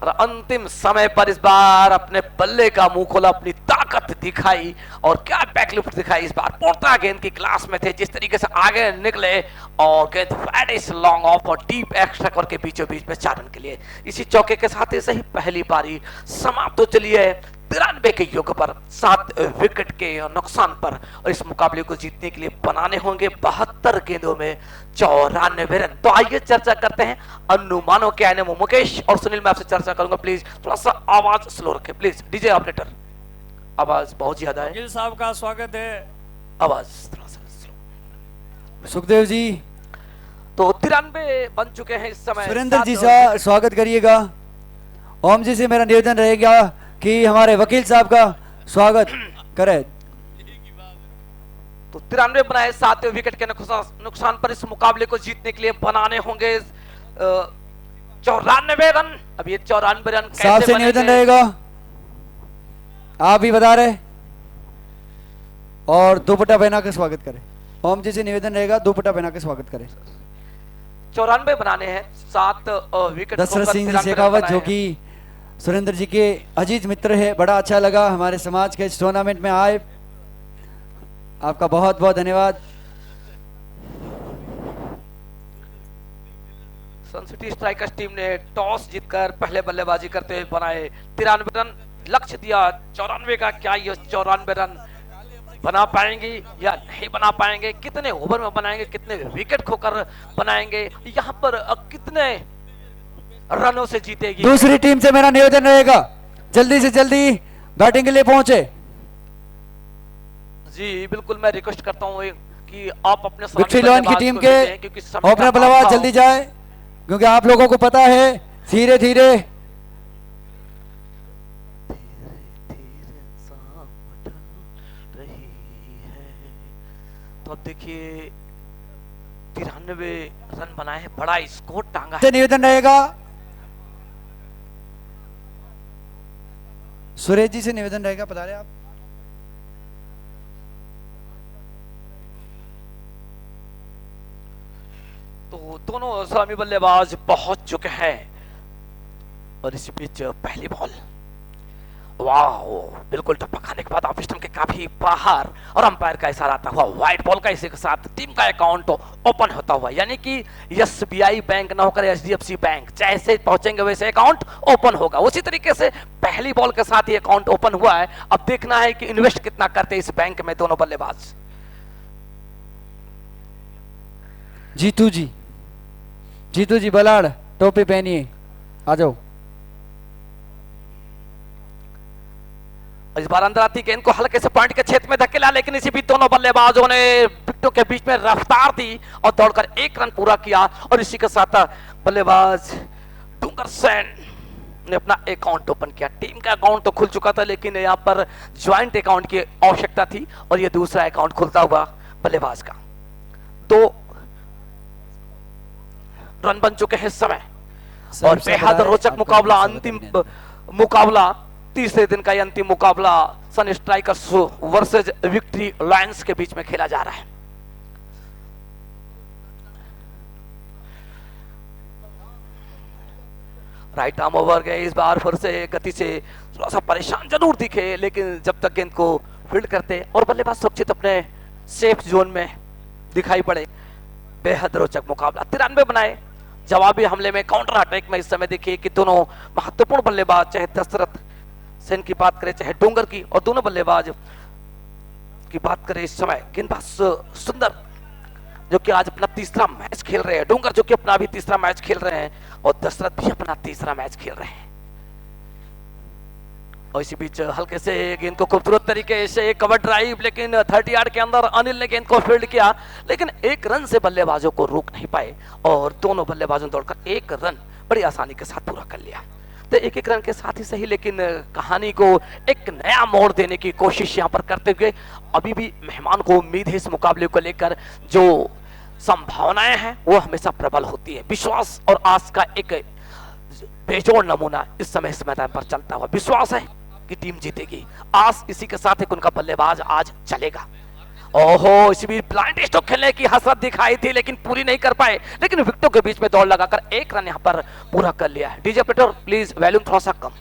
और अंतिम समय पर इस बार अपने बल्ले का मुंह खोला, अपनी ताकत दिखाई और क्या बैकलिफ्ट दिखाई। इस बार पोर्टा गेंद की क्लास में थे, जिस तरीके से आगे निकले और गेंद वेरी लॉन्ग ऑफ और डीप एक्स्ट्रा करके बीचों बीच में 4 रन के लिए। इसी चौके के साथ ही सही पहली पारी समाप्त हो चली है 93 के योग पर 7 विकेट के नुकसान पर और इस मुकाबले को जीतने के लिए बनाने होंगे 72 गेंदों में 94 रन। तो आइए चर्चा करते हैं अनुमानों के आने में। मुकेश और सुनील मैं आपसे चर्चा करूंगा, प्लीज थोड़ा सा आवाज स्लो रखें प्लीज। डीजे ऑपरेटर आवाज बहुत ज्यादा है। गिल साहब का स्वागत है। आवाज थोड़ा सा स्लो। सुखदेव जी, तो 93 बन चुके हैं इस समय। सुरेंद्र जी का स्वागत करिएगा। ओम जी से मेरा निवेदन रहेगा कि हमारे वकील साहब का स्वागत करें। तो 93 बनाए 7 विकेट के नुकसान पर इस मुकाबले को जीतने के लिए बनाने होंगे 94 रन। अब ये 94 रन साहब से निवेदन रहेगा, आप भी बता रहे और दुपट्टा पहना के स्वागत करें। ओम जी से निवेदन रहेगा, दुपट्टा पहना के स्वागत करें। 94 बनाने हैं 7 विकेट। दशरथ सिंह जी शेखावत जो कि सुरेंद्र जी के अजीज मित्र है, बड़ा अच्छा लगा हमारे समाज के इस टूर्नामेंट में आए, आपका बहुत बहुत धन्यवाद। सनसिटी स्ट्राइकर्स टीम ने टॉस जीतकर पहले बल्लेबाजी करते हुए बनाए 93 रन, लक्ष्य दिया 94 का। क्या ये 94 रन बना पाएंगे या नहीं बना पाएंगे, कितने ओवर में बनाएंगे, कितने विकेट खोकर बनाएंगे, यहाँ पर कितने रनों से जीतेगी। दूसरी टीम से मेरा निवेदन रहेगा जल्दी से जल्दी बैटिंग के लिए पहुंचे। जी बिल्कुल, मैं रिक्वेस्ट करता हूँ कि आप अपने विक्ट्री लॉन की टीम के ओपनर बल्लेबाज जल्दी जाए, क्योंकि आप लोगों को पता है धीरे धीरे तो अब देखिए 93 रन बनाए हैं, बड़ा स्कोर टांगा से निवेदन रहेगा। सुरेश जी से निवेदन रहेगा, बता रहे आप। तो दोनों सलामी बल्लेबाज पहुंच चुके हैं और इसी बीच पहली बॉल, वाह बिल्कुल टप्पा खाने के बाद ऑफ स्टंप के काफी बाहर और अंपायर का इशारा आता हुआ व्हाइट बॉल का, इसी के साथ टीम का अकाउंट ओपन होता हुआ, यानी कि एसबीआई बैंक ना होकर एचडीएफसी बैंक, जैसे पहुंचेंगे वैसे अकाउंट ओपन होगा। उसी तरीके से पहली बॉल के साथ ही अकाउंट ओपन हुआ है। अब देखना है कि इन्वेस्ट कितना करते इस बैंक में दोनों बल्लेबाज। जीतू जी बलाड़ टोपी पहनिए, आ जाओ। इस बार अंदर आती गेंद को हल्के से पॉइंट के क्षेत्र में धकेला, लेकिन इसी बीच दोनों बल्लेबाजों ने विकेटों के बीच में रफ्तार दी और दौड़कर 1 रन पूरा किया और इसी के साथ बल्लेबाज डूंगर सेन ने अपना अकाउंट ओपन किया। टीम का अकाउंट तो खुल चुका था, लेकिन यहाँ पर ज्वाइंट अकाउंट की आवश्यकता थी और ये दूसरा अकाउंट खुलता हुआ बल्लेबाज का। 2 रन बन चुके हैं इस समय और बेहद रोचक मुकाबला, अंतिम मुकाबला, तीसरे दिन का ये अंतिम मुकाबला सन स्ट्राइकर्स वर्सेज विक्ट्री लायंस के बीच में खेला जा रहा है। राइट आर्म ओवर गए इस बार, फिर से गति से थोड़ा सा परेशान जरूर दिखे, लेकिन जब तक गेंद को फील्ड करते और बल्लेबाज सुरक्षित अपने सेफ जोन में दिखाई पड़े। बेहद रोचक मुकाबला, 93 बनाए। जवाबी हमले में, काउंटर अटैक में इस समय देखिए कि दोनों महत्वपूर्ण बल्लेबाज, चाहे दशरथ सेन की बात करें चाहे डोंगर की, और दोनों बल्लेबाज की बात करें इस समय गेंदबाज सुंदर जो कि आज अपना तीसरा मैच खेल रहे हैं, डोंगर जो कि अपना भी तीसरा मैच खेल रहे हैं और दशरथ भी अपना तीसरा मैच खेल रहे हैं। और इसी बीच हल्के से गेंद को खूबसूरत तरीके से कवर ड्राइव, लेकिन 30 यार्ड के अंदर अनिल ने गेंद को फील्ड किया, लेकिन 1 रन से बल्लेबाजों को रोक नहीं पाए और दोनों बल्लेबाजों ने दौड़कर 1 रन बड़ी आसानी के साथ पूरा कर लिया। तो 1-1 रन के साथ ही सही, लेकिन कहानी को एक नया मोड़ देने की कोशिश यहाँ पर करते हुए अभी भी मेहमान को उम्मीद है इस मुकाबले को लेकर, जो संभावनाएं हैं वो हमेशा प्रबल होती है। विश्वास और आस का एक बेजोड़ नमूना इस समय इस मैदान पर चलता हुआ। विश्वास है कि टीम जीतेगी। आस इसी के साथ एक उनका बल्लेबाज आज चलेगा। ओहो, इसी बीच ब्लाइंड स्ट्रोक खेलने की हसरत दिखाई थी लेकिन पूरी नहीं कर पाए, लेकिन विकेटों के बीच में दौड़ लगाकर एक रन यहां पर पूरा कर लिया है। डीजे पेटर प्लीज वॉल्यूम थोड़ा सा कम।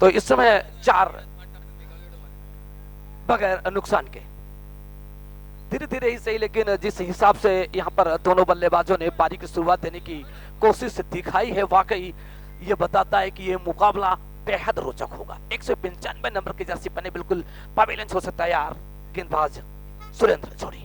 तो इस समय 4 बगैर नुकसान के, धीरे धीरे ही सही, लेकिन जिस हिसाब से यहां पर दोनों बल्लेबाजों ने पारी की शुरुआत देने की कोशिश दिखाई है, वाकई ये बताता है कि ये मुकाबला बेहद रोचक होगा। 195 नंबर की जर्सी पहने बिल्कुल पवेलियन हो से तैयार गेंदबाज सुरेंद्र जोड़ी।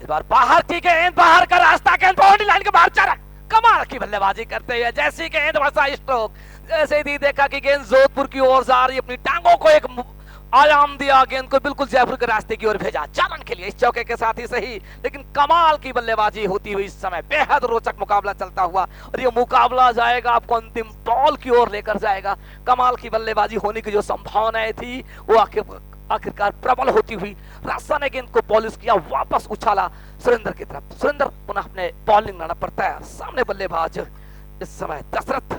इस बार बाहर की गेंद, बाहर का रास्ता, गेंद बाउंड्री लाइन के बाहर चला। कमाल की बल्लेबाजी करते हुए जैसी गेंद वैसा स्ट्रोक। जैसे ही देखा कि गेंद जोधपुर की ओर जा रही, अपनी टांगों को एक आयाम दिया, गेंद को बिल्कुल जयपुर के रास्ते की ओर भेजा 4 रन के लिए। इस चौके के साथ ही सही, लेकिन कमाल की बल्लेबाजी होती हुई इस समय बेहद रोचक मुकाबला चलता हुआ, और ये मुकाबला जाएगा आपको अंतिम बॉल की ओर लेकर जाएगा। कमाल की बल्लेबाजी होने की जो संभावनाएं थी वो आखिरकार प्रबल होती हुई रास्ता ने गेंद को पॉलिश किया, वापस उछाला सुरेंद्र की तरफ। सुरेंद्र पुनः अपने बॉलिंग लाना पड़ता है। सामने बल्लेबाज इस समय दशरथ।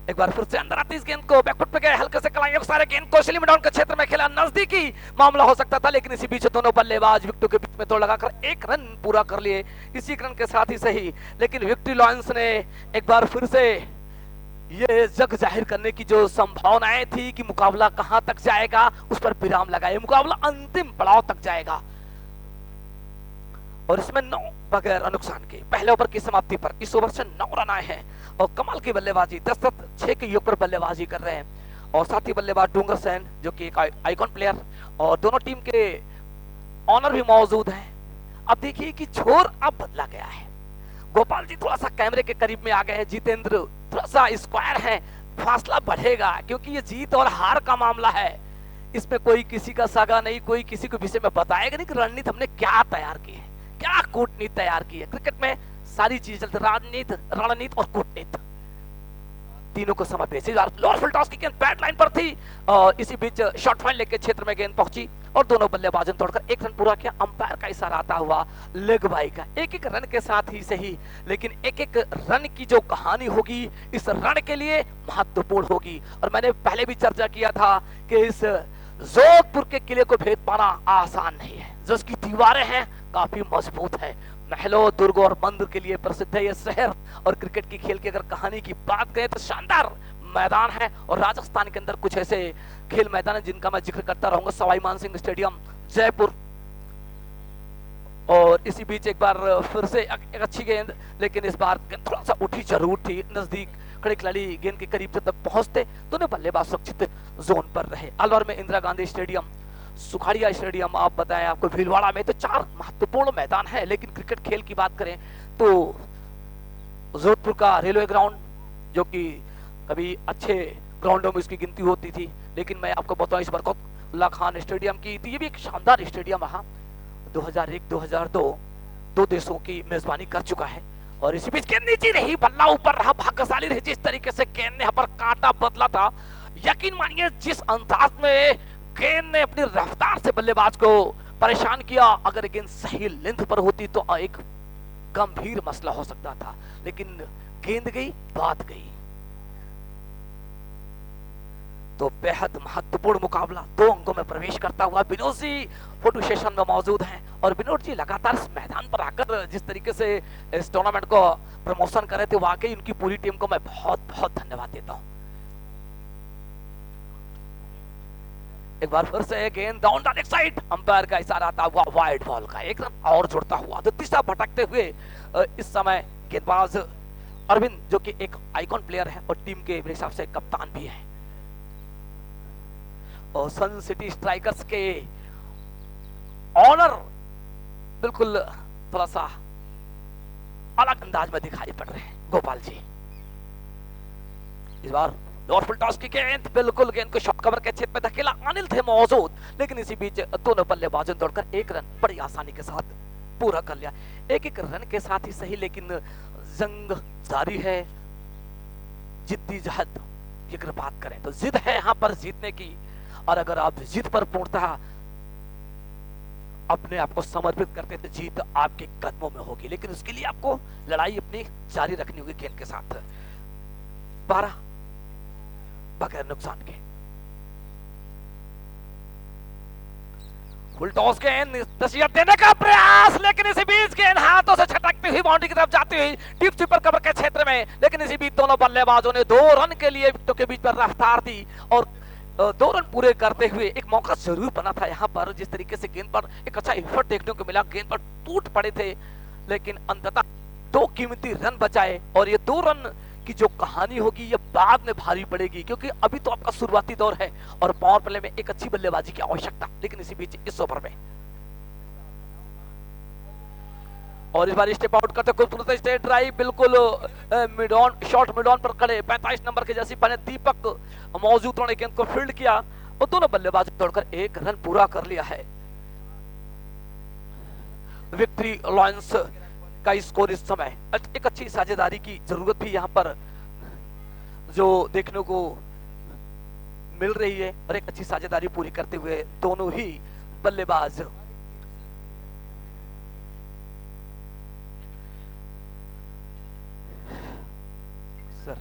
एक बार फिर से अंदर आती इस गेंद को बैकफुट पे गए, हल्के से कलाइयों के सारे गेंद को स्लिम डाउन के क्षेत्र में खेला, नजदीकी मामला हो सकता था, लेकिन इसी बीच दोनों बल्लेबाज विकेटों के बीच में दौड़ लगाकर 1 रन पूरा कर लिए। इसी रन के साथ ही सही, लेकिन विक्ट्री लॉयंस ने एक बार फिर से ये जग जाहिर करने की जो संभावनाएं थी कि मुकाबला कहां तक जाएगा, उस पर विराम लगाए। मुकाबला अंतिम पड़ाव तक जाएगा और इसमें 9 बगैर नुकसान के पहले ओवर की समाप्ति पर इस ओवर से 9 रन आए हैं। और कमाल की बल्लेबाजी, दशरथ 6 के योग पर बल्लेबाजी कर रहे हैं, और साथ ही बल्लेबाज डूंगर सेन जो कि एक आइकॉन प्लेयर, और दोनों टीम के ऑनर भी मौजूद हैं। अब देखिए कि छोर अब बदला गया है। गोपाल जी थोड़ा सा कैमरे के करीब में आ गए हैं, जितेंद्र थोड़ा सा स्क्वायर है, फासला बढ़ेगा क्योंकि ये जीत और हार का मामला है। इसमें कोई किसी का सागा नहीं, कोई किसी को विषय में बताएगा नहीं कि रणनीति हमने क्या तैयार की है, क्या कूटनीति तैयार की है। क्रिकेट में सारी चीज चलती, राजनीति, रणनीति और कूटनीति, तीनों को समय पे। लोअर फुल टॉस की गेंद बैट लाइन पर थी, और इसी बीच शॉर्ट फाइन लेके क्षेत्र में गेंद पहुंची और दोनों बल्लेबाजों ने तोड़कर 1 रन पूरा किया। अंपायर का इशारा आता हुआ लेग बाई का। 1-1 रन के साथ ही सही, लेकिन 1-1 रन की जो कहानी होगी इस रन के लिए महत्वपूर्ण होगी। और मैंने पहले भी चर्चा किया था कि इस जोधपुर के किले को भेद पाना आसान नहीं है, जो इसकी दीवारें हैं काफी मजबूत है। महलों, दुर्गों और मंदिर के लिए प्रसिद्ध है यह शहर। और क्रिकेट की खेल की अगर कहानी की बात करें तो शानदार मैदान है, और राजस्थान के अंदर कुछ ऐसे खेल मैदान है जिनका मैं जिक्र करता रहूंगा। सवाई मानसिंह स्टेडियम जयपुर, और इसी बीच एक बार फिर से एक अच्छी गेंद, लेकिन इस बार थोड़ा सा उठी जरूर थी, नजदीक खड़े खिलाड़ी गेंद के करीब से तक पहुंचते, दोनों बल्लेबाज सुरक्षित जोन पर रहे। अलवर में इंदिरा गांधी स्टेडियम, सुखाड़िया स्टेडियम, आप बताएं आपको भीलवाड़ा में, तो 4 महत्वपूर्ण मैदान है। लेकिन क्रिकेट खेल की बात करें तो जोधपुर का रेलवे ग्राउंड, जो कि कभी अच्छे ग्राउंडों में इसकी गिनती होती थी, लेकिन मैं आपको बताऊं इस बरकतुल्लाह खान स्टेडियम की, तो ये भी एक शानदार स्टेडियम रहा। 2001-2002 2 देशों की मेजबानी कर चुका है। और इसी बीच गेंद नीचे रही, बल्ला ऊपर रहा, भाग्यशाली रही जिस तरीके से गेंद ने यहाँ पर कांटा बदला था। यकीन मानिए जिस अंदाज में गेंद ने अपनी रफ्तार से बल्लेबाज को परेशान किया, अगर गेंद सही लेंथ पर होती तो एक गंभीर मसला हो सकता था, लेकिन गेंद गई, बात गई। तो बेहद महत्वपूर्ण मुकाबला 2 अंकों में प्रवेश करता हुआ। विनोद जी फोटो सेशन में मौजूद हैं, और विनोद जी लगातार इस मैदान पर आकर जिस तरीके से इस टूर्नामेंट को प्रमोशन कर रहे थे, वाकई उनकी पूरी टीम को मैं बहुत बहुत धन्यवाद देता हूं। एक बार फिर से गेंद down the leg side, umpire का इशारा आता हुआ वाइड बॉल का 1 रन और जुड़ता हुआ। तो दिशा भटकते हुए इस समय गेंदबाज अरविंद, जो कि एक आइकॉन प्लेयर है और टीम के मेरे हिसाब से कप्तान भी है, और सन सिटी स्ट्राइकर्स के ऑनर बिल्कुल थोड़ा सा अलग अंदाज में दिखाई पड़ रहे हैं गोपाल जी। इस बार लोअर फुल टॉस की गेंद, बिल्कुल गेंद को शॉर्ट कवर के क्षेत्र में धकेला, अनिल थे मौजूद, लेकिन इसी बीच दोनों बल्लेबाजों ने दौड़कर 1 रन बड़ी आसानी के साथ पूरा कर लिया। 1-1 रन के साथ ही सही, लेकिन जंग जारी है, जिद्दी जहद की अगर बात करें तो जिद है यहाँ पर जीतने की, और अगर आप जिद पर पूर्णतः अपने आप को समर्पित करते थे, जीत आपके कदमों में होगी, लेकिन उसके लिए आपको लड़ाई अपनी जारी रखनी होगी गेंद के साथ। 12 बगैर नुकसान के। फुल टॉस गेंद, नसीहत देने का प्रयास, लेकिन इसी बीच गेंद हाथों से छटकती हुई बाउंड्री की तरफ जाती हुई डीप स्वीपर कवर के क्षेत्र में, लेकिन इसी बीच दोनों बल्लेबाजों ने 2 रन के लिए विकेटों के बीच पर रफ्तार दी और 2 रन पूरे करते हुए एक मौका जरूर बना था यहाँ पर। जिस तरीके से गेंद पर एक अच्छा एफर्ट देखने को मिला, गेंद पर टूट पड़े थे, लेकिन अंततः 2 कीमती रन बचाए। और ये 2 रन की जो कहानी होगी ये बाद में भारी पड़ेगी, क्योंकि अभी तो आपका शुरुआती दौर है और पावर प्ले में एक अच्छी बल्लेबाजी की आवश्यकता। लेकिन इसी बीच इस ओवर में और इस बार स्टेप आउट करते खूबसूरत स्ट्रेट ड्राइव, बिल्कुल mid on, short mid on पर खड़े 45 नंबर के जैसी बने दीपक मौजूद होने गेंद को फील्ड किया और दोनों बल्लेबाज दौड़कर 1 रन पूरा कर लिया है। विक्ट्री लॉयंस का स्कोर इस समय एक अच्छी साझेदारी की जरूरत भी यहाँ पर जो देखने को मिल रही है और एक अच्छी साझेदारी पूरी करते हुए दोनों ही बल्लेबाज सर सर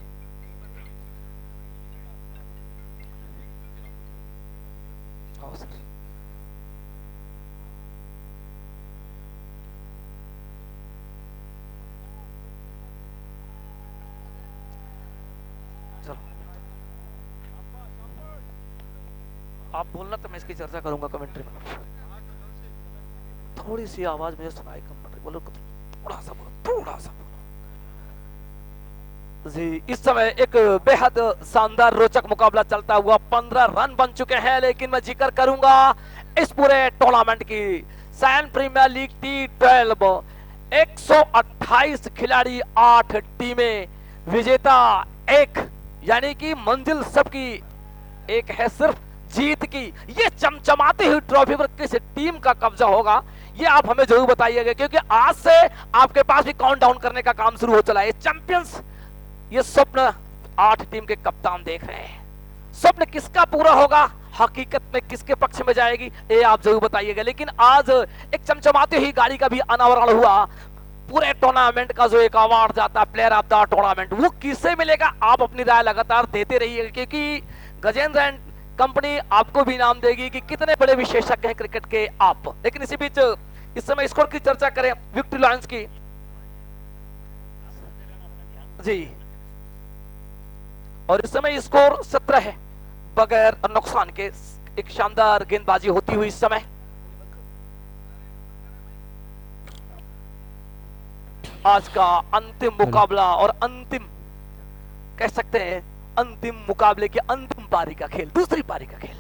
आप बोलना तो मैं इसकी चर्चा करूंगा कमेंट्री में। थोड़ी सी आवाज मुझे सुनाई कम पड़ रही, बोलो थोड़ा सा बोलो, थोड़ा सा बोलो जी। इस समय एक बेहद शानदार रोचक मुकाबला चलता हुआ 15 रन बन चुके हैं, लेकिन मैं जिक्र करूंगा इस पूरे टूर्नामेंट की। सैन प्रीमियर लीग T12 128 खिलाड़ी 8 टीमें, विजेता 1, यानी कि मंजिल सबकी एक है सिर्फ जीत की। ये चमचमाती हुई ट्रॉफी पर किस टीम का कब्जा होगा ये आप हमें जरूर बताइएगा, क्योंकि आज से आपके पास भी काउंट डाउन करने का काम शुरू हो चला है। चैंपियंस ये स्वप्न 8 टीम के कप्तान देख रहे हैं। स्वप्न किसका पूरा होगा, हकीकत में किसके पक्ष में जाएगी, ये आप जरूर बताइएगा। लेकिन आज एक चमचमाती हुई गाड़ी का भी अनावरण हुआ। पूरे टूर्नामेंट का जो एक अवार्ड जाता है प्लेयर ऑफ द टूर्नामेंट, वो किससे मिलेगा आप अपनी राय लगातार देते रहिएगा, क्योंकि गजेंद्र एंड कंपनी आपको भी इनाम देगी कि कितने बड़े विशेषज्ञ हैं क्रिकेट के आप। लेकिन इसी बीच इस समय स्कोर की चर्चा करें विक्ट्री लॉयंस की जी, और इस समय स्कोर 17 है बगैर नुकसान के। एक शानदार गेंदबाजी होती हुई इस समय आज का अंतिम मुकाबला और अंतिम कह सकते हैं अंतिम मुकाबले की अंतिम पारी का खेल, दूसरी पारी का खेल।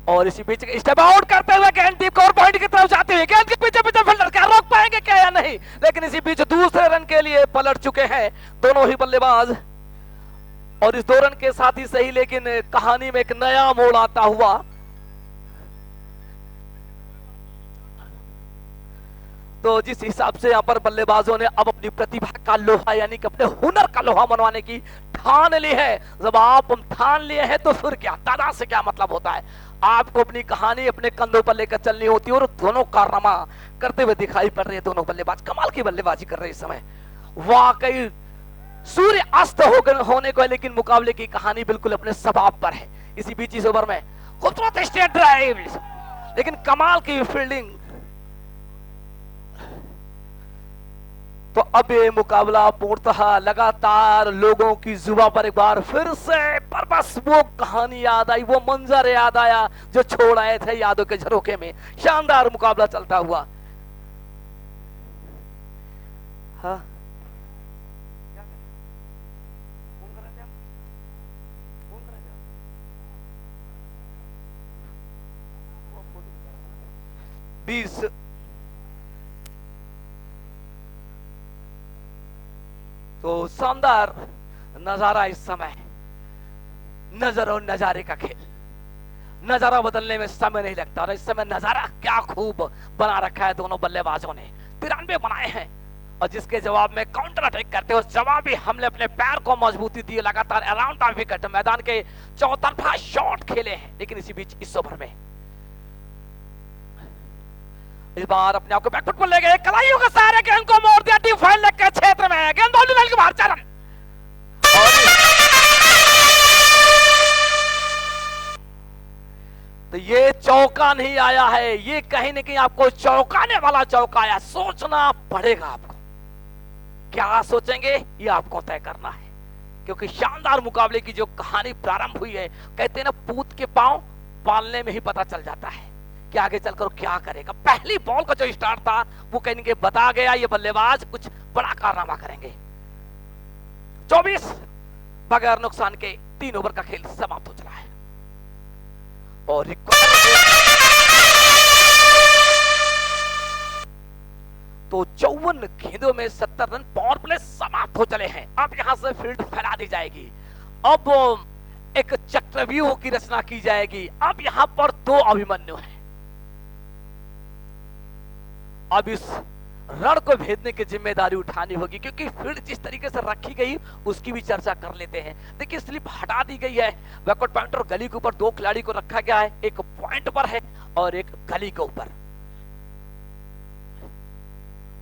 और इसी बीच स्टेप आउट करते हुए गेंद डीप कवर पॉइंट की तरफ जाती हुई, गेंद के पीछे पीछे फील्डर क्या रोक पाएंगे क्या या नहीं, लेकिन इसी बीच दूसरे रन के लिए पलट चुके हैं दोनों ही बल्लेबाज। और इस 2 रन के साथ ही सही, लेकिन कहानी में एक नया मोड़ आता हुआ। तो जिस हिसाब से यहाँ पर बल्लेबाजों ने अब अपनी प्रतिभा का लोहा यानी कि अपने हुनर का लोहा मनवाने की ठान ली है। जब आप ठान लिए हैं तो फिर क्या, दादा से क्या मतलब होता है। आपको अपनी कहानी अपने कंधों पर लेकर चलनी होती है और दोनों कारनामा करते हुए दिखाई पड़ रहे हैं। दोनों बल्लेबाज कमाल की बल्लेबाजी कर रहे हैं इस समय। वाकई सूर्य अस्त होने को है, लेकिन मुकाबले की कहानी बिल्कुल अपने सबाब पर है। इसी बीच इस ओवर में खूबसूरत स्ट्रेट ड्राइव, लेकिन कमाल की फील्डिंग। तो अब ये मुकाबला पूर्णतः लगातार लोगों की जुबान पर एक बार फिर से पर बस वो कहानी याद आई, वो मंजर याद आया जो छोड़ आए थे यादों के झरोखे में। शानदार मुकाबला चलता हुआ। हाँ 20 तो शानदार नजारा इस समय, नजर और नजारे का खेल। नजारा बदलने में समय नहीं लगता और इस समय नजारा क्या खूब बना रखा है दोनों बल्लेबाजों ने। 93 बनाए हैं और जिसके जवाब में काउंटर अटैक करते हुए जवाबी हमले अपने पैर को मजबूती दी। लगातार अराउंड द विकेट मैदान के चौतरफा शॉट खेले हैं, लेकिन इसी बीच इस ओवर में इस बार अपने आप को बैकफुट पर ले गए, कलाइयों का सहारा गेंद को मोड़ दिया डीप फाइल लेग के क्षेत्र में, गेंद बाउंड्री लाइन के बाहर 4 रन। तो ये चौका नहीं आया है, ये कहीं न कहीं आपको चौंकाने वाला चौका आया। सोचना पड़ेगा आपको, क्या सोचेंगे ये आपको तय करना है, क्योंकि शानदार मुकाबले की जो कहानी प्रारंभ हुई है, कहते हैं ना पूत के पांव पालने में ही पता चल जाता है कि आगे चलकर क्या करेगा। पहली बॉल का जो स्टार्ट था वो कहीं के बता गया ये बल्लेबाज कुछ बड़ा कारनामा करेंगे। 24 बगैर नुकसान के 3 ओवर का खेल समाप्त हो चला है और तो 54 गेंदों में 70 रन पावर प्ले समाप्त हो चले हैं। अब यहां से फील्ड फैला दी जाएगी, अब एक चक्रव्यूह की रचना की जाएगी। अब यहां पर 2 अभिमन्यु हैं। अब इस रण को भेदने की जिम्मेदारी उठानी होगी, क्योंकि फील्ड जिस तरीके से रखी गई उसकी भी चर्चा कर लेते हैं। देखिए स्लिप हटा दी गई है, बैकवर्ड पॉइंट और गली के ऊपर 2 खिलाड़ी को रखा गया है, एक पॉइंट पर है और एक गली के ऊपर।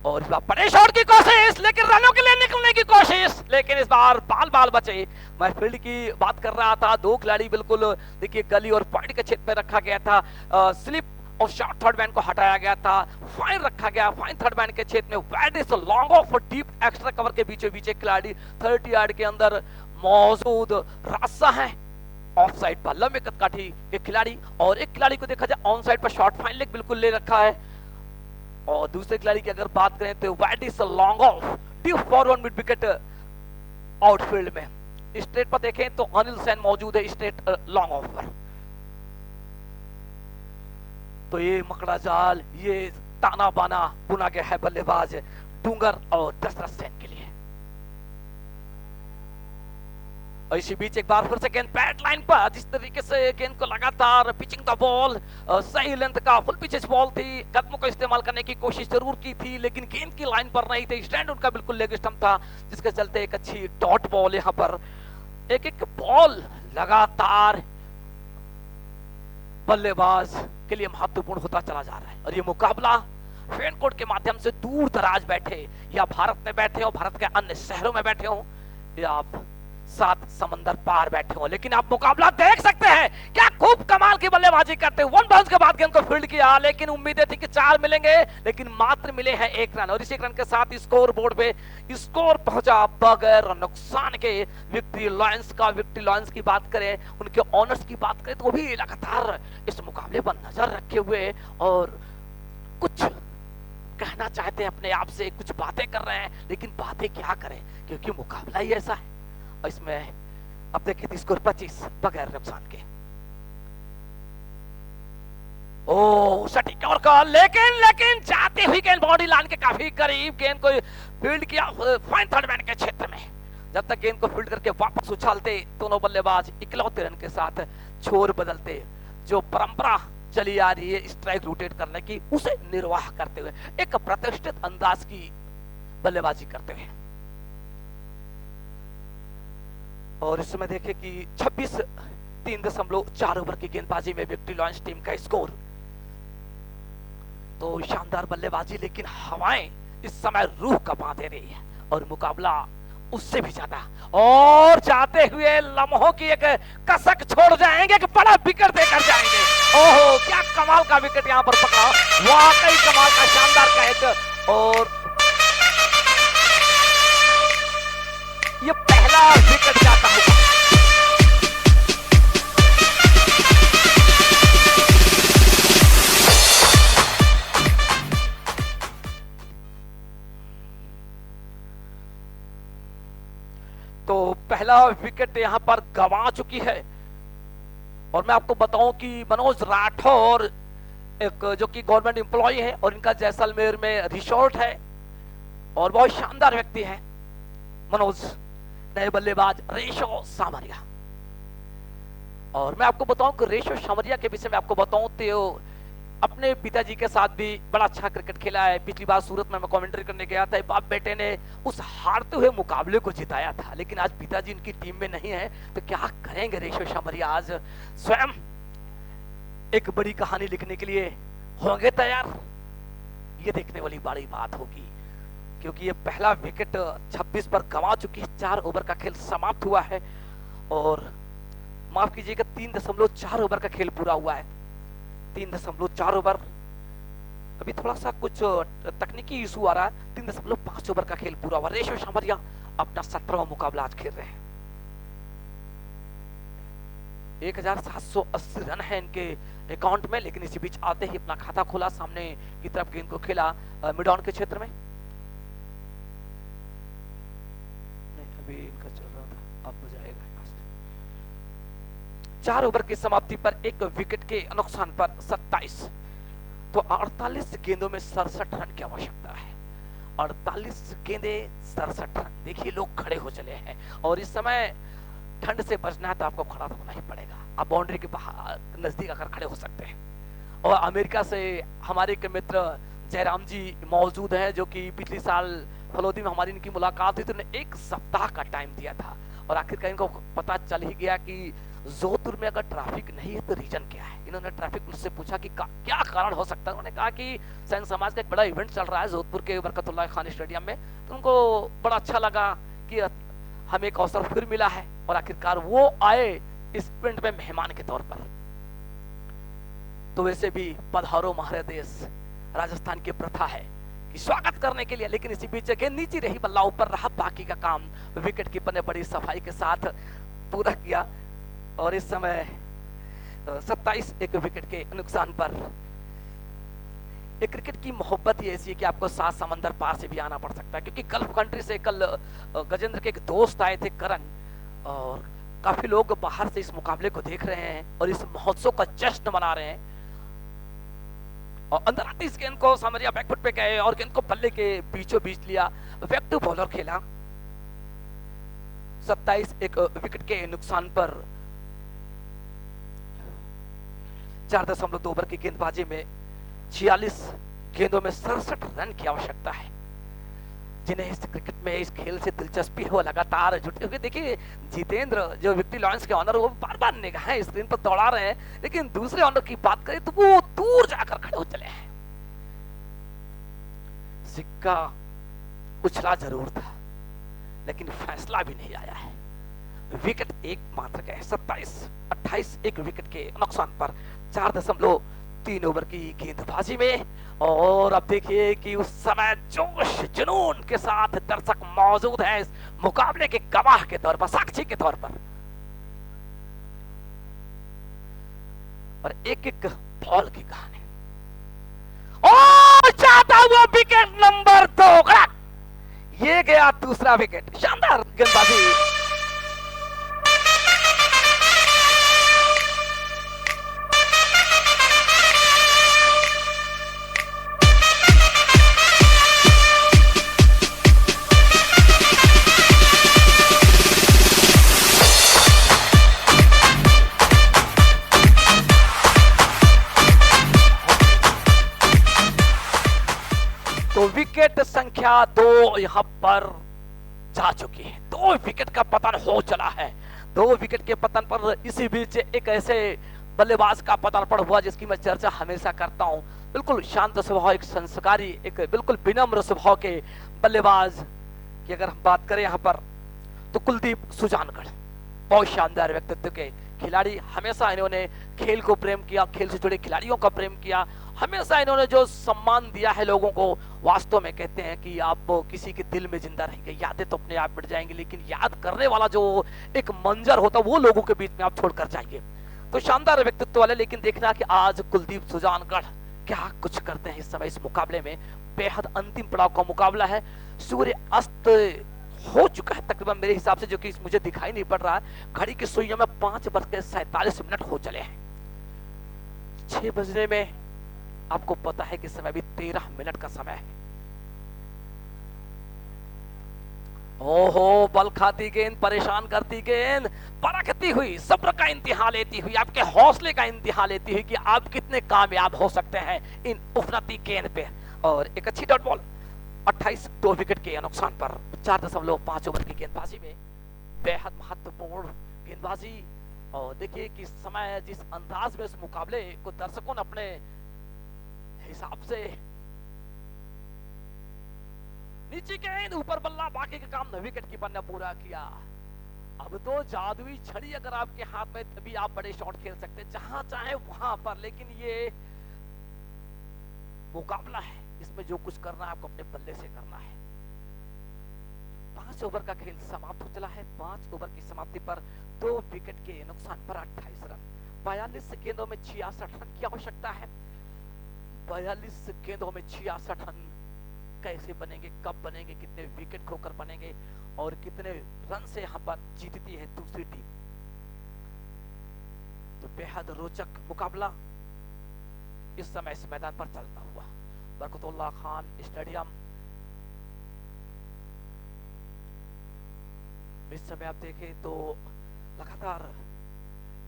और इस बार बड़े शॉट की कोशिश, लेकिन रनों के लिए निकलने की कोशिश, लेकिन इस बार बाल बचे। मैं फील्ड की बात कर रहा था, 2 खिलाड़ी बिल्कुल देखिए गली और पॉइंट के क्षेत्र में रखा गया था। स्लिप और शॉर्ट थर्ड मैन को हटाया गया था, फाइन रखा गया, फाइन थर्ड मैन के क्षेत्र में wide is long off deep extra cover के बीचों बीच एक खिलाड़ी 30 यार्ड के अंदर मौजूद रास्ता है। ऑफ साइड पर लंबे कदकाठी एक खिलाड़ी और एक खिलाड़ी को देखा जाए ऑन साइड पर शॉर्ट फाइन लेग बिल्कुल ले रखा है। और दूसरे खिलाड़ी की अगर बात करें तो wide is long off deep forward mid wicket outfield में। स्ट्रेट पर देखें तो अनिल सेन मौजूद है स्ट्रेट लॉन्ग ऑफ पर। तो ये मकड़ा जाल, ये ताना बाना बुना गया है बल्लेबाज डूंगर और दशरथ सेन के लिए। और इसी बीच एक बार फिर से गेंद बैट लाइन पर, जिस तरीके से गेंद को लगातार पिचिंग द बॉल, सही लेंथ का फुल पिचेस बॉल थी, कदमों का इस्तेमाल करने की कोशिश जरूर की थी, लेकिन गेंद की लाइन पर नहीं थे। स्टैंड उनका बिल्कुल लेग स्टंप था, जिसके चलते एक अच्छी डॉट बॉल यहाँ पर एक बॉल लगातार बल्लेबाज के लिए महत्वपूर्ण होता चला जा रहा है। और ये मुकाबला फैन कोर्ट के माध्यम से दूर दराज बैठे या भारत में बैठे हो, भारत के अन्य शहरों में बैठे हो, या आप 7 समंदर पार बैठे हो, लेकिन आप मुकाबला देख सकते हैं। क्या खूब कमाल की बल्लेबाजी करते हैं। 1 बाउंस के बाद गेंद को फील्ड किया, लेकिन उम्मीदें थी कि 4 मिलेंगे, लेकिन मात्र मिले हैं 1 रन। और इसी 1 रन के साथ स्कोर बोर्ड पे स्कोर पहुंचा बगैर नुकसान के विक्ट्री लॉयंस का। विक्ट्री लॉयंस की बात करें, उनके ऑनर्स की बात करें, तो वो भी लगातार इस मुकाबले पर नजर रखे हुए और कुछ कहना चाहते हैं अपने आप से, कुछ बातें कर रहे हैं, लेकिन बातें क्या करें क्योंकि मुकाबला ही ऐसा है। इसमें अब देखिए स्कोर 25 बगैर नुकसान के। ओ सटीक और कॉल, लेकिन जाती हुई गेंद बॉडी लाइन के काफी करीब, गेंद को फील्ड किया फाइन थर्ड मैन के क्षेत्र में। जब तक गेंद को फील्ड करके वापस उछालते दोनों बल्लेबाज इकलौते रन के साथ छोर बदलते, जो परंपरा चली आ रही है स्ट्राइक रोटेट करने की, उसे निर्वाह करते हुए एक प्रतिष्ठित अंदाज की बल्लेबाजी करते हुए। और इस समय देखें कि 26.3.4 ओवर की गेंदबाजी में विक्ट्री लॉयंस टीम का स्कोर। तो शानदार बल्लेबाजी, लेकिन हवाएं इस समय रूह कपा दे रही है और मुकाबला उससे भी ज्यादा। और जाते हुए लम्हों की एक कसक छोड़ जाएंगे, एक बड़ा विकेट देकर जाएंगे। ओहो क्या कमाल का विकेट यहां पर पकड़ा, वाकई कमाल का शानदार कैच। और ये पहला विकेट जाता होगा। तो पहला विकेट यहां पर गंवा चुकी है। और मैं आपको बताऊं कि मनोज राठौर एक जो कि गवर्नमेंट एम्प्लॉय है और इनका जैसलमेर में रिसोर्ट है और बहुत शानदार व्यक्ति है मनोज। नए बल्लेबाज रेशो सामरिया। और मैं आपको बताऊं कि रेशो सामरिया के विषय में आपको बताऊं तो अपने पिताजी के साथ भी बड़ा अच्छा क्रिकेट खेला है। पिछली बार सूरत में मैं कमेंट्री करने गया था, बाप बेटे ने उस हारते हुए मुकाबले को जिताया था, लेकिन आज पिताजी इनकी टीम में नहीं है, तो क्या करेंगे रेशो सामरिया। आज स्वयं एक बड़ी कहानी लिखने के लिए होंगे तैयार। ये देखने वाली बड़ी बात होगी, क्योंकि ये पहला विकेट 26 पर गंवा चुकी है। 4 ओवर का खेल समाप्त हुआ है और माफ कीजिएगा 3.4 ओवर का खेल पूरा हुआ है। 3.4 ओवर, अभी थोड़ा सा कुछ तकनीकी इशू आ रहा है। 3.5 ओवर का खेल पूरा हुआ। रेशम शामरिया अपना 17वां मुकाबला आज खेल रहे हैं। 1780 रन है इनके अकाउंट में, लेकिन इसी बीच आते ही अपना खाता खोला, सामने की तरफ गेंद को खेला मिड ऑन के क्षेत्र में। नहीं, अभी इनका चल रहा था, अब हो जाएगा। 4 ओवर की समाप्ति पर 1 विकेट के नुकसान पर 27, तो 48 गेंदों में 67 रन की आवश्यकता है। 48 गेंदें 67 रन। देखिए लोग खड़े हो चले हैं और इस समय ठंड से बचना है तो आपको खड़ा तो होना ही पड़ेगा। आप बाउंड्री के बाहर नजदीक आकर खड़े हो सकते हैं। और अमेरिका से हमारे एक मित्र जयराम जी मौजूद हैं, जो कि पिछले साल फलोदी में हमारी इनकी मुलाकात हुई तो उन्होंने 1 सप्ताह का टाइम दिया था और आखिरकार इनको पता चल ही गया कि जोधपुर में अगर ट्रैफिक नहीं है तो रीजन क्या है। इन्होंने ट्रैफिक पुलिस से पूछा कि क्या कारण हो सकता है। उन्होंने कहा कि सैनिक समाज का एक बड़ा इवेंट चल रहा है जोधपुर के बरकतुल्लाह खान स्टेडियम में, तो उनको बड़ा अच्छा लगा कि हमें एक अवसर फिर मिला है और आखिरकार वो आए इस इवेंट में मेहमान के तौर पर। तो वैसे भी पधारो महारे देश, राजस्थान की प्रथा है कि स्वागत करने के लिए, लेकिन इसी बीच गेंद नीचे रही, बल्ला ऊपर रहा। बाकी का काम विकेट कीपर ने बड़ी सफाई के साथ पूरा किया और इस समय 27 1 विकेट के नुकसान पर। एक क्रिकेट की मोहब्बत ही ऐसी है कि आपको 7 समंदर पार से भी आना पड़ सकता है, क्योंकि गल्फ कंट्री से कल गजेंद्र के एक दोस्त आए थे करण, और काफी लोग बाहर से इस मुकाबले को देख रहे हैं और इस महोत्सव का जश्न मना रहे हैं। और अंदर आते इस गेंद को सामरिया बैकफुट पे गए और गेंद को बल्ले के बीचों बीच लिया, बैक टू बॉलर खेला। 27 1 विकेट के नुकसान पर 4.2 ओवर की गेंदबाजी में 46 गेंदों में 67 रन की आवश्यकता है। जिन्हें इस क्रिकेट में, इस खेल से दिलचस्पी हो, लगातार जुटे हुए। देखिए जितेंद्र जो विक्ट्री लॉयंस के ऑनर, वो बार बार निगाहें स्क्रीन पर दौड़ा रहे हैं, लेकिन दूसरे ऑनर की बात करें तो वो दूर जाकर खड़े हो चले हैं। सिक्का उछला जरूर था लेकिन फैसला भी नहीं आया है। विकेट एक मात्र का है। 27-28 1 विकेट के नुकसान पर 4.3 ओवर की गेंदबाजी में। और अब देखिए कि उस समय जोश जुनून के साथ दर्शक मौजूद है इस मुकाबले के गवाह के तौर पर, साक्षी के तौर पर, और एक एक बॉल की कहानी। और जाता हुआ विकेट नंबर 2, ये गया दूसरा विकेट। शानदार गेंदबाजी। तो विकेट संख्या 2 यहां पर जा चुकी है। 2 विकेट का पतन हो चला है। 2 विकेट के पतन पर इसी बीच एक ऐसे बल्लेबाज का पदार्पण हुआ जिसकी मैं चर्चा हमेशा करता हूं। बिल्कुल शांत स्वभाव, एक संस्कारी, एक बिल्कुल विनम्र स्वभाव के बल्लेबाज की अगर हम बात करें यहां पर, तो कुलदीप सुजानगढ़ बहुत शानदार व्यक्तित्व के खिलाड़ी। हमेशा इन्होंने खेल को प्रेम किया, खेल से जुड़े खिलाड़ियों का प्रेम किया। हमेशा इन्होंने जो सम्मान दिया है लोगों को, वास्तव में कहते हैं कि आप किसी के दिल में जिंदा रहेंगे। यादें तो अपने आप मिट जाएंगी, लेकिन याद करने वाला जो एक मंजर होता है वो लोगों के बीच में आप छोड़कर जाइए। तो शानदार व्यक्तित्व वाले। लेकिन देखना कि आज कुलदीप सुजानगढ़ क्या कुछ करते हैं इस समय इस मुकाबले में। बेहद अंतिम पड़ाव का मुकाबला है। सूर्य अस्त हो चुका है तकरीबन मेरे हिसाब से, जो कि मुझे दिखाई नहीं पड़ रहा है। घड़ी की सुइयों में 5:47 हो चले हैं। 6 बजने में आपको पता है कि समय अभी 13 मिनट का समय है। ओहो, बल खाती गेंद, परेशान करती गेंद, परखती हुई, सब्र का इंतहा लेती हुई, आपके हौसले का इंतहा लेती हुई कि आप कितने कामयाब हो सकते हैं इन उफरती गेंद पे। और एक अच्छी डॉट बॉल 28 2 विकेट के नुकसान पर 4.5 ओवर की गेंदबाजी में। बेहद महत्वपूर्ण गेंदबाजी। और देखिए कि समय जिस अंदाज में इस मुकाबले को दर्शकों ने अपने हिसाब से नीचे गेंद, ऊपर बल्ला, बाकी का काम विकेट कीपर ने पूरा किया। अब तो जादुई छड़ी अगर आपके हाथ में तभी आप बड़े शॉट खेल सकते हैं, जहां चाहे वहां पर। लेकिन ये मुकाबला है, इसमें जो कुछ करना है आपको अपने बल्ले से करना है। 5 ओवर का खेल समाप्त हो चला है। 5 ओवर की समाप्ति पर 2 विकेट के नुकसान पर 28 रन। 42 गेंदों में 66 रन की आवश्यकता है। 42 गेंदों में 66 रन कैसे बनेंगे, कब बनेंगे, कितने विकेट खोकर बनेंगे और कितने रन से यहाँ पर जीतती है दूसरी टीम। तो बेहद रोचक मुकाबला इस समय इस मैदान पर चलता हुआ। बरकतुल्लाह खान स्टेडियम, इस समय आप देखें तो लगातार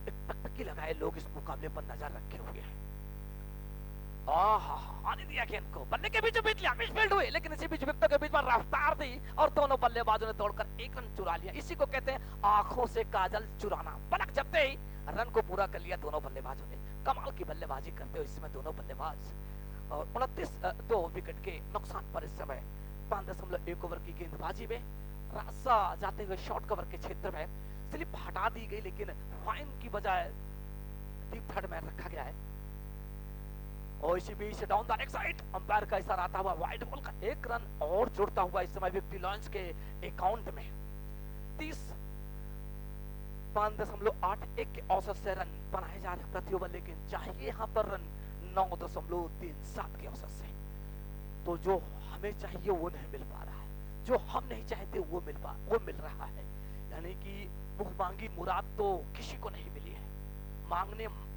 एक टकटकी लगाए लोग इस मुकाबले पर नजर रखे हुए हैं। आने दिया गेंद को, बल्ले के बीच बीच लिया, मिसफील्ड हुई, लेकिन इसी बीच विकेटों के बीच में रफ्तार दी और दोनों बल्लेबाजों ने दौड़कर 1 रन चुरा लिया। इसी को कहते हैं आंखों से काजल चुराना। पलक झपकते ही रन को पूरा कर लिया दोनों बल्लेबाजों ने। कमाल की बल्लेबाजी करते हुए इस समय दोनों बल्लेबाज। और 2 विकेट के नुकसान पर इस समय 5.1 ओवर की गेंदबाजी में रास्ता जाते हुए शॉर्ट कवर के क्षेत्र में स्लिप हटा दी गई, लेकिन फाइन की बजाय डीप थर्ड में रखा गया है। और इसी बीच down the leg side umpire का इशारा आता हुआ वाइड बॉल का 1 रन और जुड़ता हुआ इस समय विक्ट्री लॉन्च के अकाउंट में। 5.81 के औसत से रन बनाए जा रहे प्रति ओवर, लेकिन चाहिए यहाँ पर रन 9.37 के औसत से। तो जो हमें चाहिए वो नहीं मिल पा रहा है, जो हम नहीं चाहते वो मिल रहा है। यानी कि मुख मांगी मुराद तो किसी को नहीं मिली है,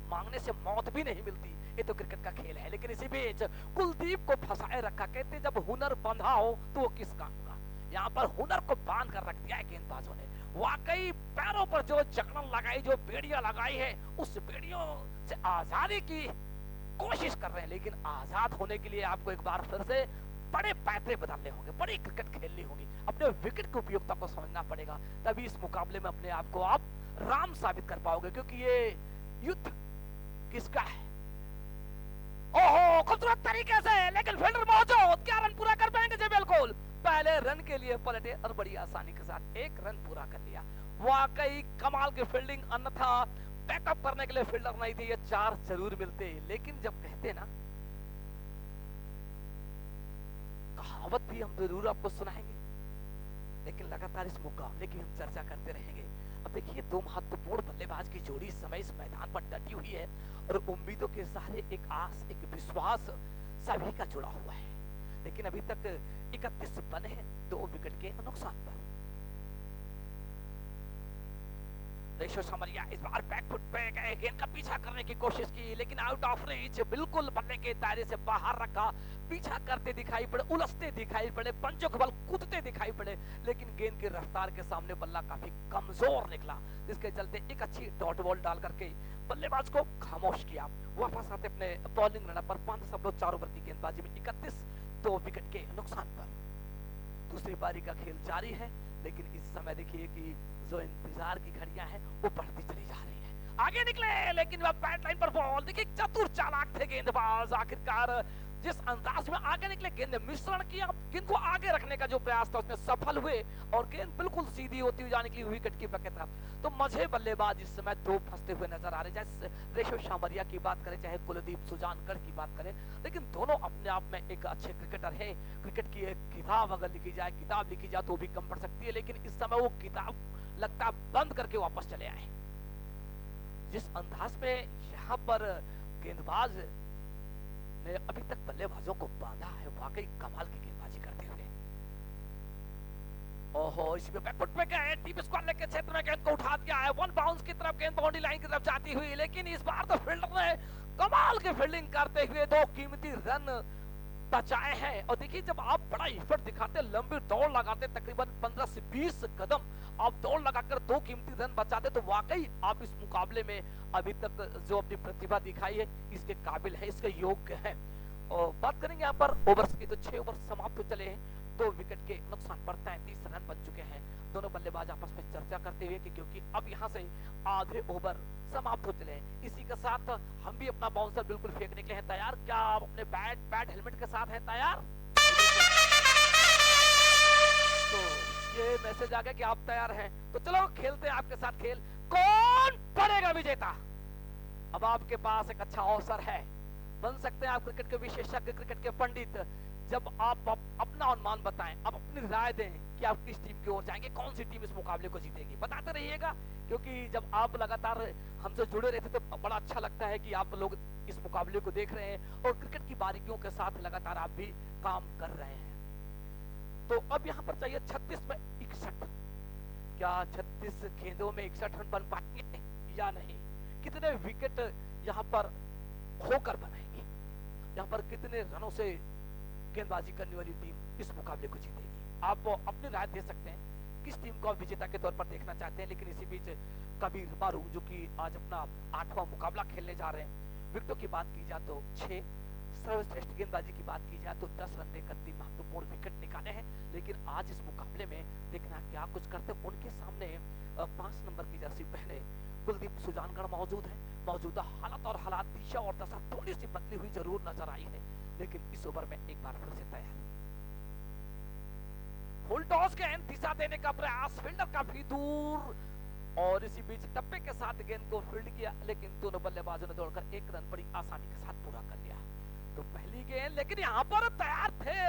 मांगने से मौत भी नहीं मिलती। ये तो क्रिकेट का खेल है। लेकिन इसी बीच कुलदीप को फंसाए रखा। कहते जब हुनर बंधा हो तो वो किस काम का। यहाँ पर हुनर को बांध कर रख दिया है गेंदबाजों ने। वाकई पैरों पर जो जकड़न लगाई, जो बेड़ियां लगाई है, उस बेड़ियों से आजादी की कोशिश कर रहे हैं। लेकिन आजाद होने के लिए आपको एक बार फिर से बड़े पैतरे बदलने होंगे, बड़ी क्रिकेट खेलनी होगी, अपने विकेट की उपयोगिता को समझना पड़ेगा। तभी इस मुकाबले में अपने आप को आप राम साबित कर पाओगे। क्योंकि ये युद्ध किसका है? ओहो, खूबसूरत तरीके से, लेकिन फील्डर मौजूद, क्या रन पूरा कर पाएंगे? जी बिल्कुल, पहले रन के लिए पलटे और बड़ी आसानी के साथ 1 रन पूरा कर लिया। वाकई कमाल की फील्डिंग, अन्यथा बैकअप करने के लिए फील्डर नहीं थे, ये 4 जरूर मिलते। लेकिन जब कहते ना, कहावत भी हम जरूर आपको सुनाएंगे, लेकिन लगातार इस मुकाबले की हम चर्चा करते रहेंगे। अब देखिए 2 महत्वपूर्ण बल्लेबाज की जोड़ी इस समय इस मैदान पर डटी हुई है और उम्मीदों के सहारे एक आस, एक विश्वास सभी का जुड़ा हुआ है। लेकिन अभी तक 31 बने हैं 2 विकेट के नुकसान पर। रेशो समरिया इस बार बैकफुट पे गए, गेंद का पीछा करने की कोशिश की, लेकिन आउट ऑफ रीच, बिल्कुल बल्ले के दायरे से बाहर रखा। पीछा करते दिखाई पड़े, उलझते दिखाई पड़े, पंचों के बल कूदते दिखाई पड़े, लेकिन गेंद की रफ्तार के सामने बल्ला काफी कमजोर निकला, जिसके चलते एक अच्छी डॉट बॉल डाल करके बल्लेबाज को खामोश किया। वापस आते अपने बॉलिंग रन पर 5.4 ओवर की गेंदबाजी में 31, 2 विकेट के नुकसान पर। दूसरी पारी का खेल जारी है, लेकिन इस समय देखिए कि जो इंतजार की घड़ियां हैं वो बढ़ती चली जा रही है। आगे निकले, लेकिन वह बैट लाइन पर बॉल, देखिए चतुर चालाक थे गेंदबाज। आखिरकार जिस अंदाज में आगे निकले, गेंद ने मिश्रण किया, गेंद को आगे रखने का जो प्रयास था उसमें सफल हुए और गेंद बिल्कुल सीधी होती हुई जाने के लिए विकेट कीपर की तरफ। तो मझे बल्लेबाज इस समय 2 फंसते हुए नजर आ रहे, चाहे रेशो शामरिया की बात करें, चाहे कुलदीप सुजानकर की बात करें, लेकिन दोनों अपने आप में एक अच्छे क्रिकेटर है। क्रिकेट की एक किताब अगर लिखी जाए, किताब लिखी जाए तो भी कम पड़ सकती है, लेकिन इस समय वो किताब लगता बंद करके वापस चले आए। जिस अंदाज में यहाँ पर गेंदबाज ने अभी तक बल्लेबाजों को बांधा है, वाकई कमाल की गेंदबाजी करते हुए। ओहो, इसमें बैकफुट पे गए, डीप स्क्वायर लेग के क्षेत्र में गेंद को उठा दिया है, 1 बाउंस की तरफ गेंद बाउंड्री लाइन की तरफ जाती हुई, लेकिन इस बार तो फील्डर ने कमाल की फील्डिंग करते हुए 2 कीमती रन बचाए हैं। और देखिए जब आप बड़ा एफर्ट दिखाते, लंबी दौड़ लगाते, तकरीबन 15 से 20 कदम आप दौड़ लगाकर 2 कीमती रन बचाते, तो वाकई आप इस मुकाबले में अभी तक जो अपनी प्रतिभा दिखाई है इसके काबिल है, इसके योग्य है। और बात करेंगे यहाँ पर ओवर्स की, तो 6 ओवर समाप्त हो चले हैं, 2 विकेट के नुकसान पर 33 रन बन चुके हैं। दोनों बल्लेबाज आपस में चर्चा करते हुए कि क्योंकि अब यहाँ से आधे ओवर समाप्त हो चले हैं, इसी के साथ हम भी अपना बाउंसर बिल्कुल फेंकने के लिए हैं तैयार। क्या आप अपने बैट हेलमेट के साथ हैं तैयार? तो ये मैसेज आ गया कि आप तैयार हैं, तो चलो खेलते हैं आपके साथ खेल। कौन बनेगा विजेता? अब आपके पास एक अच्छा अवसर है, बन सकते हैं आप क्रिकेट के विशेषज्ञ, क्रिकेट के पंडित। जब आप अपना अनुमान बताएं, आप अपनी राय दें कि आप किस टीम की ओर जाएंगे, कौन सी टीम इस मुकाबले को जीतेगी, बताते रहिएगा। क्योंकि जब आप लगातार हमसे जुड़े रहते तो बड़ा अच्छा लगता है कि आप लोग इस मुकाबले को देख रहे हैं और क्रिकेट की बारीकियों के साथ लगातार आप भी काम कर रहे हैं। तो अब यहाँ पर चाहिए 36 में 61। क्या 36 गेंदों में 61 रन बन पाएंगे या नहीं? कितने विकेट यहाँ पर होकर बनाएंगे? यहाँ पर कितने रनों से गेंदबाजी करने वाली टीम इस मुकाबले को जीतेगी? आप अपनी राय दे सकते हैं किस टीम को आप विजेता के तौर पर देखना चाहते हैं। लेकिन इसी बीच कबीर बारू जो कि आज अपना 8वां मुकाबला खेलने जा रहे हैं, विकेटों की बात की जाए तो 6, सर्वश्रेष्ठ गेंदबाजी की बात की जाए तो 10 रन देकर 3 महत्वपूर्ण विकेट निकाले हैं। लेकिन आज इस मुकाबले में देखना क्या कुछ करते हैं। उनके सामने 5 नंबर की जर्सी पहने कुलदीप सुजानगढ़ मौजूद है। मौजूदा हालत और हालात, दिशा और दशा थोड़ी सी बदली हुई जरूर नजर आई है, लेकिन इस ओवर में एक बार फिर से तैयार। फुल टॉस के दिशा देने का प्रयास, फील्डर काफी दूर, और इसी बीच टप्पे के साथ गेंद को फील्ड किया, लेकिन दोनों बल्लेबाजों ने दौड़कर 1 रन बड़ी आसानी के साथ पूरा कर लिया। तो पहली गेंद, लेकिन यहाँ पर तैयार थे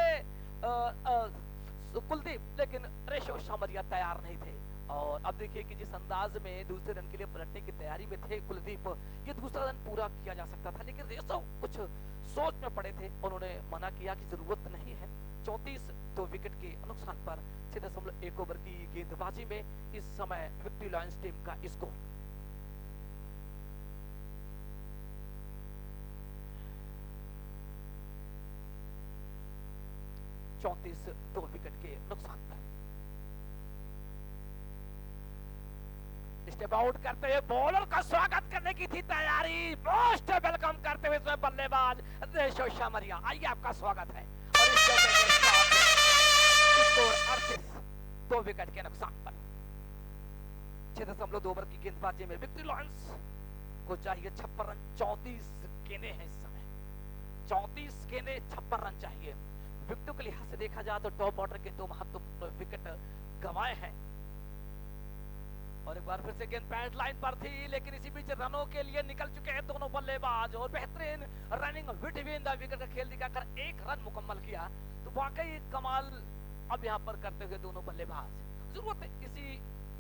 कुलदीप, लेकिन रेशो शामरिया तैयार नहीं थे। और अब देखिए कि जिस अंदाज में दूसरे रन के लिए पलटने की तैयारी में थे कुलदीप, ये दूसरा रन पूरा किया जा सकता था, लेकिन रेशो कुछ सोच में पड़े थे। उन्होंने मना किया कि जरूरत नहीं है। 34 2 विकेट के नुकसान पर 6.1 ओवर की गेंदबाजी में इस समय विक्ट्री लायंस टीम का स्कोर 34 2 विकेट के नुकसान पर। स्टेप आउट करते हुए बॉलर का स्वागत करने की थी तैयारी, मोस्ट वेलकम करते हुए इसमें बल्लेबाज रेशो शामरिया, आइए आपका स्वागत है। और इस स्कोर 38 2 विकेट के नुकसान पर। 6.2 ओवर की गेंदबाजी में विक्ट्री लॉयंस को चाहिए 56 रन। 34 गेंदें हैं इस समय, 34 गेंदें 56 रन चाहिए। विकेटों के लिहाज से देखा जाए तो टॉप ऑर्डर के 2 महत्वपूर्ण विकेट गंवाए हैं। और एक बार फिर से गेंद पैड लाइन पर थी, लेकिन इसी बीच रनों के लिए निकल चुके हैं दोनों बल्लेबाज और बेहतरीन रनिंग बिटवीन द विकेट का खेल दिखाकर 1 रन मुकम्मल किया। तो वाकई कमाल अब यहाँ पर करते हुए दोनों बल्लेबाज। जरूरत इसी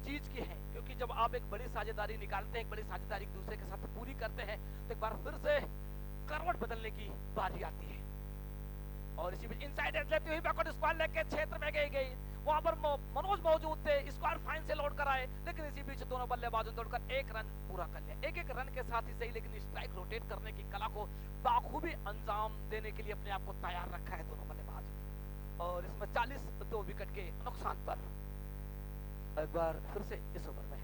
चीज की है, क्योंकि जब आप एक बड़ी साझेदारी निकालते हैं, एक बड़ी साझेदारी एक दूसरे के साथ पूरी करते हैं, तो एक बार फिर से करवट बदलने की बारी आती है। और इसी बीच इनसाइड एज लेती हुई बैकवर्ड स्क्वायर लेग के क्षेत्र में गई, वहां पर मनोज मौजूद थे, स्क्वायर फाइन से लौट कर आए, लेकिन इसी बीच दोनों बल्लेबाजों ने दौड़कर 1 रन पूरा कर लिया। एक रन के साथ ही सही, लेकिन स्ट्राइक रोटेट करने की कला को बाखूबी अंजाम देने के लिए अपने आप को तैयार रखा है दोनों बल्लेबाज। और इसमें 40 2 विकेट के नुकसान पर। एक बार फिर से इस ओवर में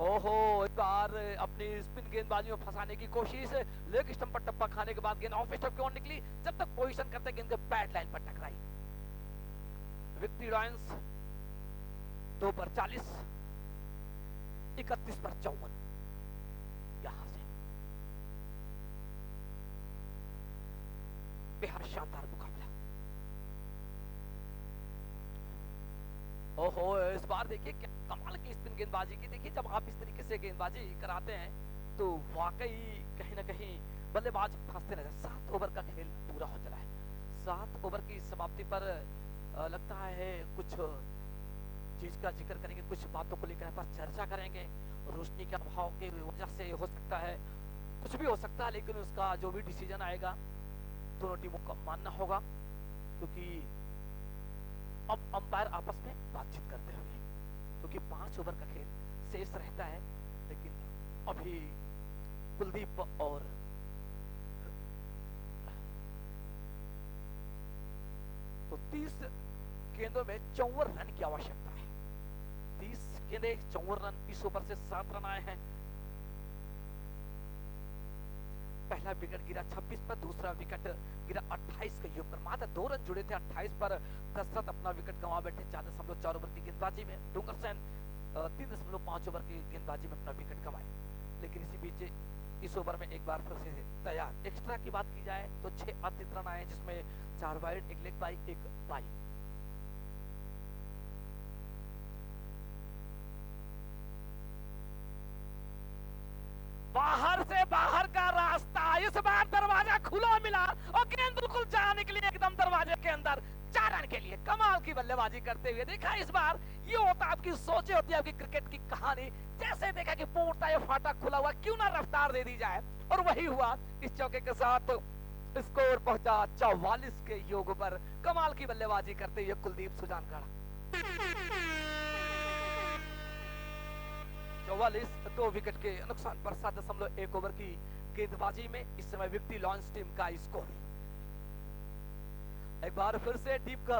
ओहो, एक बार अपनी स्पिन गेंदबाजी में फंसाने की कोशिश, लेग स्टंप पर टप्पा खाने के बाद गेंद ऑफ स्टंप की ओर निकली, जब तक पोजीशन करते गेंद के बैट लाइन पर टकराई। विक्ट्री लॉयंस 2 पर 40, 31 पर 54। यहां से बेहद शानदार मुकाबला। ओहो, इस बार देखिए क्या कमाल की स्पिन गेंदबाजी की। देखिए जब आप इस तरीके से गेंदबाजी कराते हैं तो वाकई कहीं ना कहीं बल्लेबाज फंसते नजर। 7 ओवर का खेल पूरा हो चला है। 7 ओवर की समाप्ति पर लगता है कुछ चीज का जिक्र करेंगे, कुछ बातों को लेकर पर चर्चा करेंगे। रोशनी के अभाव की वजह से हो सकता है, कुछ भी हो सकता है, लेकिन उसका जो भी डिसीजन आएगा दोनों टीमों को मानना होगा, क्योंकि अब अंपायर आपस में बातचीत करते हुए, क्योंकि 5 ओवर का खेल शेष रहता है। लेकिन अभी कुलदीप और तो 30 गेंदों में 54 रन की आवश्यकता है। 30 गेंदें 54 रन, इस ओवर से 7 रन आए हैं। पहला विकेट गिरा 26 पर, दूसरा विकेट गिरा 28 के योग पर। मात्र 2 रन जुड़े थे 28 पर। दशरथ अपना विकेट गंवा बैठे 4.4 ओवर की गेंदबाजी में। डूंगरसेन 3.5 ओवर की गेंदबाजी में अपना विकेट गंवाए। लेकिन इसी बीच इस ओवर में एक बार फिर से तैयार। एक्स्ट्रा की बात की जाए तो 6 अतिरिक्त रन आए, जिसमें 4 वाइड, 1 लेग बाई, 1 बाई। हुए। देखा इस बार ये होता आपकी सोचे होती है आपकी क्रिकेट की कहानी। जैसे देखा कि पोर्टा ये फाटक खुला हुआ, क्यों ना रफ्तार दे दी जाए, और वही हुआ। इस चौके के साथ स्कोर पहुंचा 44 के योग पर। कमाल की बल्लेबाजी करते हुए कुलदीप सुजानगढ़। 44 2 विकेट के नुकसान पर 7.1 ओवर की गेंदबाजी में इस समय विक्टी लॉन्स टीम का स्कोर। एक बार फिर से डीप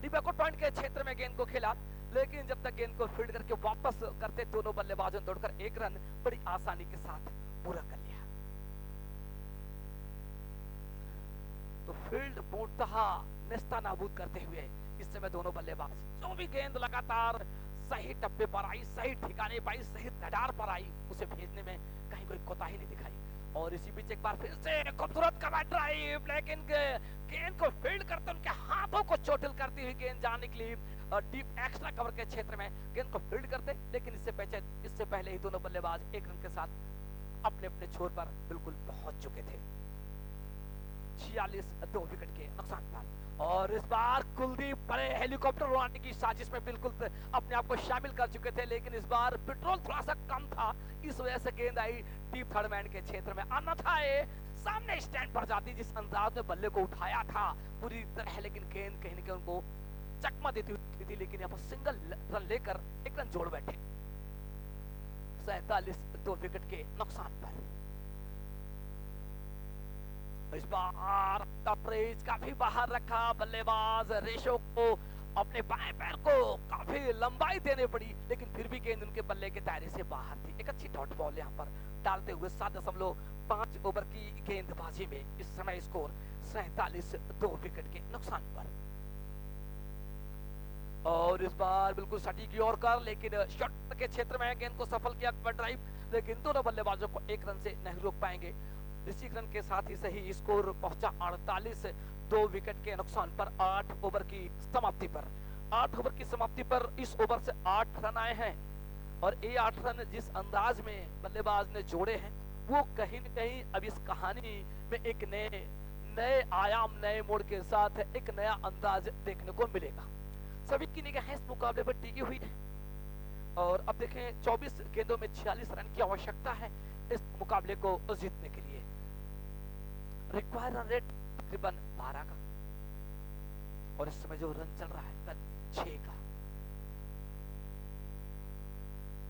बैकवर्ड पॉइंट के क्षेत्र में गेंद को खेला, लेकिन जब तक गेंद को फील्ड करके वापस करते दोनों बल्लेबाजों ने दौड़कर एक रन बड़ी आसानी के साथ पूरा कर लिया। तो फील्ड पूर्णतः नेस्ता नाबूद करते हुए इस समय दोनों बल्लेबाज, जो भी गेंद लगातार सही टप्पे पर आई, सही ठिकाने पर आई, सही रडार पर आई, उसे भेजने में कहीं कोई कोताही नहीं दिखाई। और इसी बीच एक बार फिर से खूबसूरत कमांड ड्राइव, लेकिन गेंद को फील्ड करते उनके हाथों को चोटिल करती हुई गेंद जाने निकली डीप एक्स्ट्रा कवर के क्षेत्र में। गेंद को फील्ड करते, लेकिन इससे पहले ही दोनों बल्लेबाज एक रन के साथ अपने अपने छोर पर बिल्कुल पहुंच चुके थे। 46 2 विकेट के नुकसान पर। और इस बार कुलदीप बड़े हेलीकॉप्टर उड़ाने की साजिश में बिल्कुल अपने आप को शामिल कर चुके थे, लेकिन इस बार पेट्रोल थोड़ा सा कम था, इस वजह से गेंद आई डीप थर्ड मैन के क्षेत्र में। अन्यथा सामने स्टैंड पर जाती, जिस अंदाज में बल्ले को उठाया था पूरी तरह, लेकिन गेंद कहीं न कहीं उनको चकमा देती हुई थी। लेकिन यहाँ पर सिंगल रन लेकर एक रन जोड़ बैठे 47 2 विकेट के नुकसान पर। इस बार टपरेज काफी बाहर रखा, बल्लेबाज रेशो को अपने बाएं पैर को काफी लंबाई देनी पड़ी, लेकिन फिर भी गेंद उनके बल्ले के दायरे से बाहर थी। एक अच्छी डॉट बॉल यहाँ पर डालते हुए 7.5 ओवर की गेंदबाजी में इस समय स्कोर 47 2 विकेट के नुकसान पर। और इस बार बिल्कुल सटीक की ओर कर, लेकिन शॉट के क्षेत्र में गेंद को सफल किया ड्राइव, लेकिन दोनों बल्लेबाजों को एक रन से नहीं रोक पाएंगे। इसी रन के साथ ही सही स्कोर पहुंचा 48 2 विकेट के नुकसान पर 8 ओवर की समाप्ति पर। 8 ओवर की समाप्ति पर इस ओवर से 8 रन आए हैं, और ये 8 रन जिस अंदाज में बल्लेबाज ने जोड़े हैं, वो कहीं न कहीं अब इस कहानी में एक नए आयाम, नए मोड़ के साथ एक नया अंदाज देखने को मिलेगा। सभी की निगाहें इस मुकाबले पर टिकी हुई है, और अब देखें 24 गेंदों में 46 रन की आवश्यकता है इस मुकाबले को जीतने के लिए। रिक्वायर्ड रन रेट तकरीबन 12 का, और इस समय जो रन चल रहा है 6 का।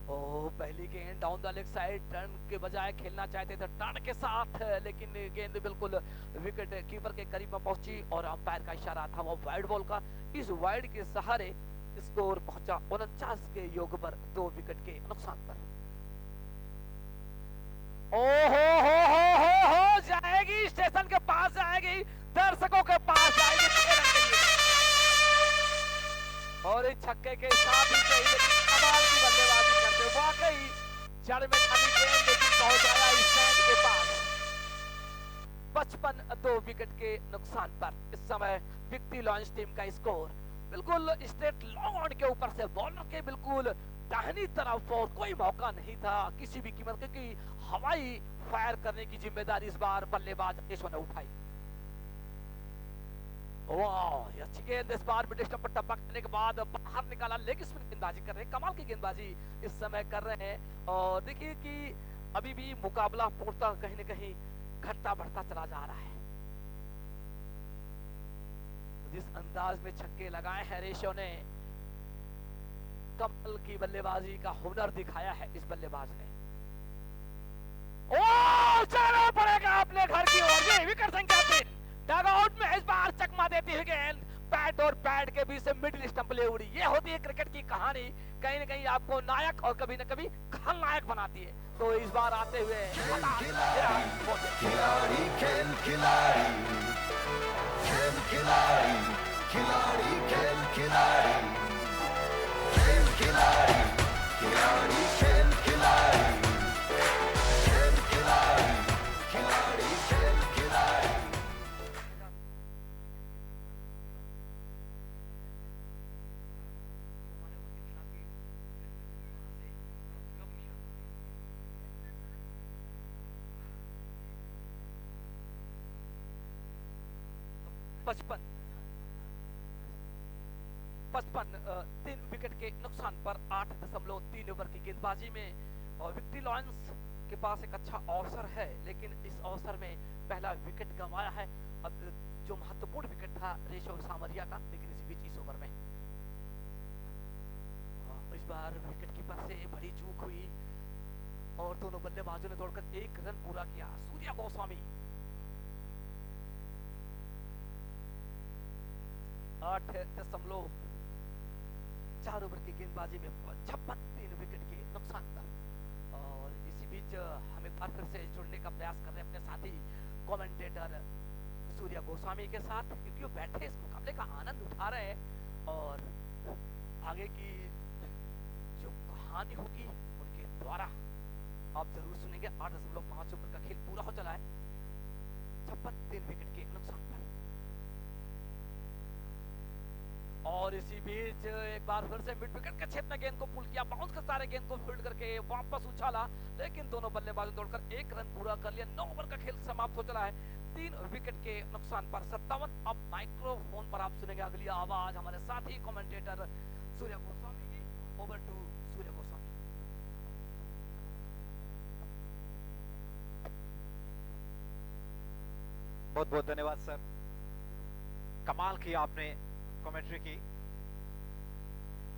ओ पहली गेंद down the leg side, turn के बजाय खेलना चाहते थे टर्न के साथ, लेकिन गेंद बिल्कुल विकेट कीपर के करीब में पहुंची, और अंपायर का इशारा था वो वाइड बॉल का। इस वाइड के सहारे स्कोर पहुंचा 49 के योग पर 2 विकेट के नुकसान पर। हो जाएगी, स्टेशन के पास जाएगी, दर्शकों के पास जाएगी 6 रन के लिए। और इस छक्के के साथ ही सही, कमाल की बल्लेबाजी करते, वाकई जड़ में खाली गेंद, लेकिन पहुंचाया स्टैंड के पास। 55 2 विकेट के नुकसान पर इस समय विक्टी लॉन्स टीम का स्कोर। बिल्कुल स्ट्रेट लॉन्ग ऑन के ऊपर से बॉलर के बिल्कुल दाहिनी तरफ, और कोई मौका नहीं था किसी भी कीमत, क्योंकि हवाई फायर करने की जिम्मेदारी इस बार बल्लेबाज रेशो ने उठाई। वाह, अच्छी गेंद इस बार मिड स्टंप पर टपक करने के बाद बाहर निकाला, लेग स्पिन गेंदबाजी कर रहे हैं, कमाल की गेंदबाजी इस समय कर रहे हैं। और देखिए कि अभी भी मुकाबला पूर्णतः कहीं न कहीं घटता बढ़ता चला जा रहा है। जिस अंदाज में छक्के लगाए हैं रेशो ने, कमाल की बल्लेबाजी का हुनर दिखाया है इस बल्लेबाज ने। ओ चलना पड़ेगा अपने घर की ओर, ये विकेट संख्या 3। डगआउट में इस बार चकमा देती हुई गेंद बैट और पैड के बीच से मिडिल स्टंप ले उड़ी। ये होती है क्रिकेट की कहानी, कहीं न कहीं आपको नायक और कभी न कभी खलनायक बनाती है। तो इस बार आते हुए खिलाड़ी खेल खिलाड़ी, खेल खिलाड़ी, खिलाड़ी खेल खिलाड़ी, खेल खिलाड़ी, खिलाड़ी खेल खिलाड़ी, खेल खिलाड़ी, खिलाड़ी खेल खिलाड़ी। 55 3 विकेट के नुकसान पर 8.3 ओवर की गेंदबाजी में और विक्ट्री लॉयंस के पास एक अच्छा अवसर है, लेकिन इस अवसर में पहला विकेट गंवाया है। अब जो महत्वपूर्ण विकेट था रेशो सामरिया का, लेकिन इसी बीच इस ओवर में इस बार विकेट कीपर से बड़ी चूक हुई और दोनों बल्लेबाजों ने दौड़कर 1 रन पूरा किया। सूर्या गोस्वामी 8.4 ओवर की गेंदबाजी में 56 3 विकेट के नुकसान पर। और इसी बीच हम एक बार फिर से जुड़ने का प्रयास कर रहे हैं अपने साथी कमेंटेटर सूर्या गोस्वामी के साथ, क्योंकि वो बैठे इस मुकाबले का आनंद उठा रहे हैं और आगे की जो कहानी होगी उनके द्वारा आप जरूर सुनेंगे। 8.5 ओवर का खेल पूरा हो चला है, 56 3 विकेट के नुकसान पर। और इसी बीच एक बार फिर से मिड विकेट के क्षेत्र में गेंद को पुल किया, बाउंस के सारे गेंद को फील्ड करके वापस उछाला, लेकिन दोनों बल्लेबाजों दौड़कर 1 रन पूरा कर लिया। 9 ओवर का खेल समाप्त हो चला है 3 विकेट के नुकसान पर 57। अब माइक्रोफोन पर आप सुनेंगे अगली आवाज हमारे साथी कमेंटेटर सूर्य गोस्वामी की। ओवर टू सूर्य गोस्वामी। बहुत बहुत धन्यवाद सर, कमाल की आपने कमेंट्री की।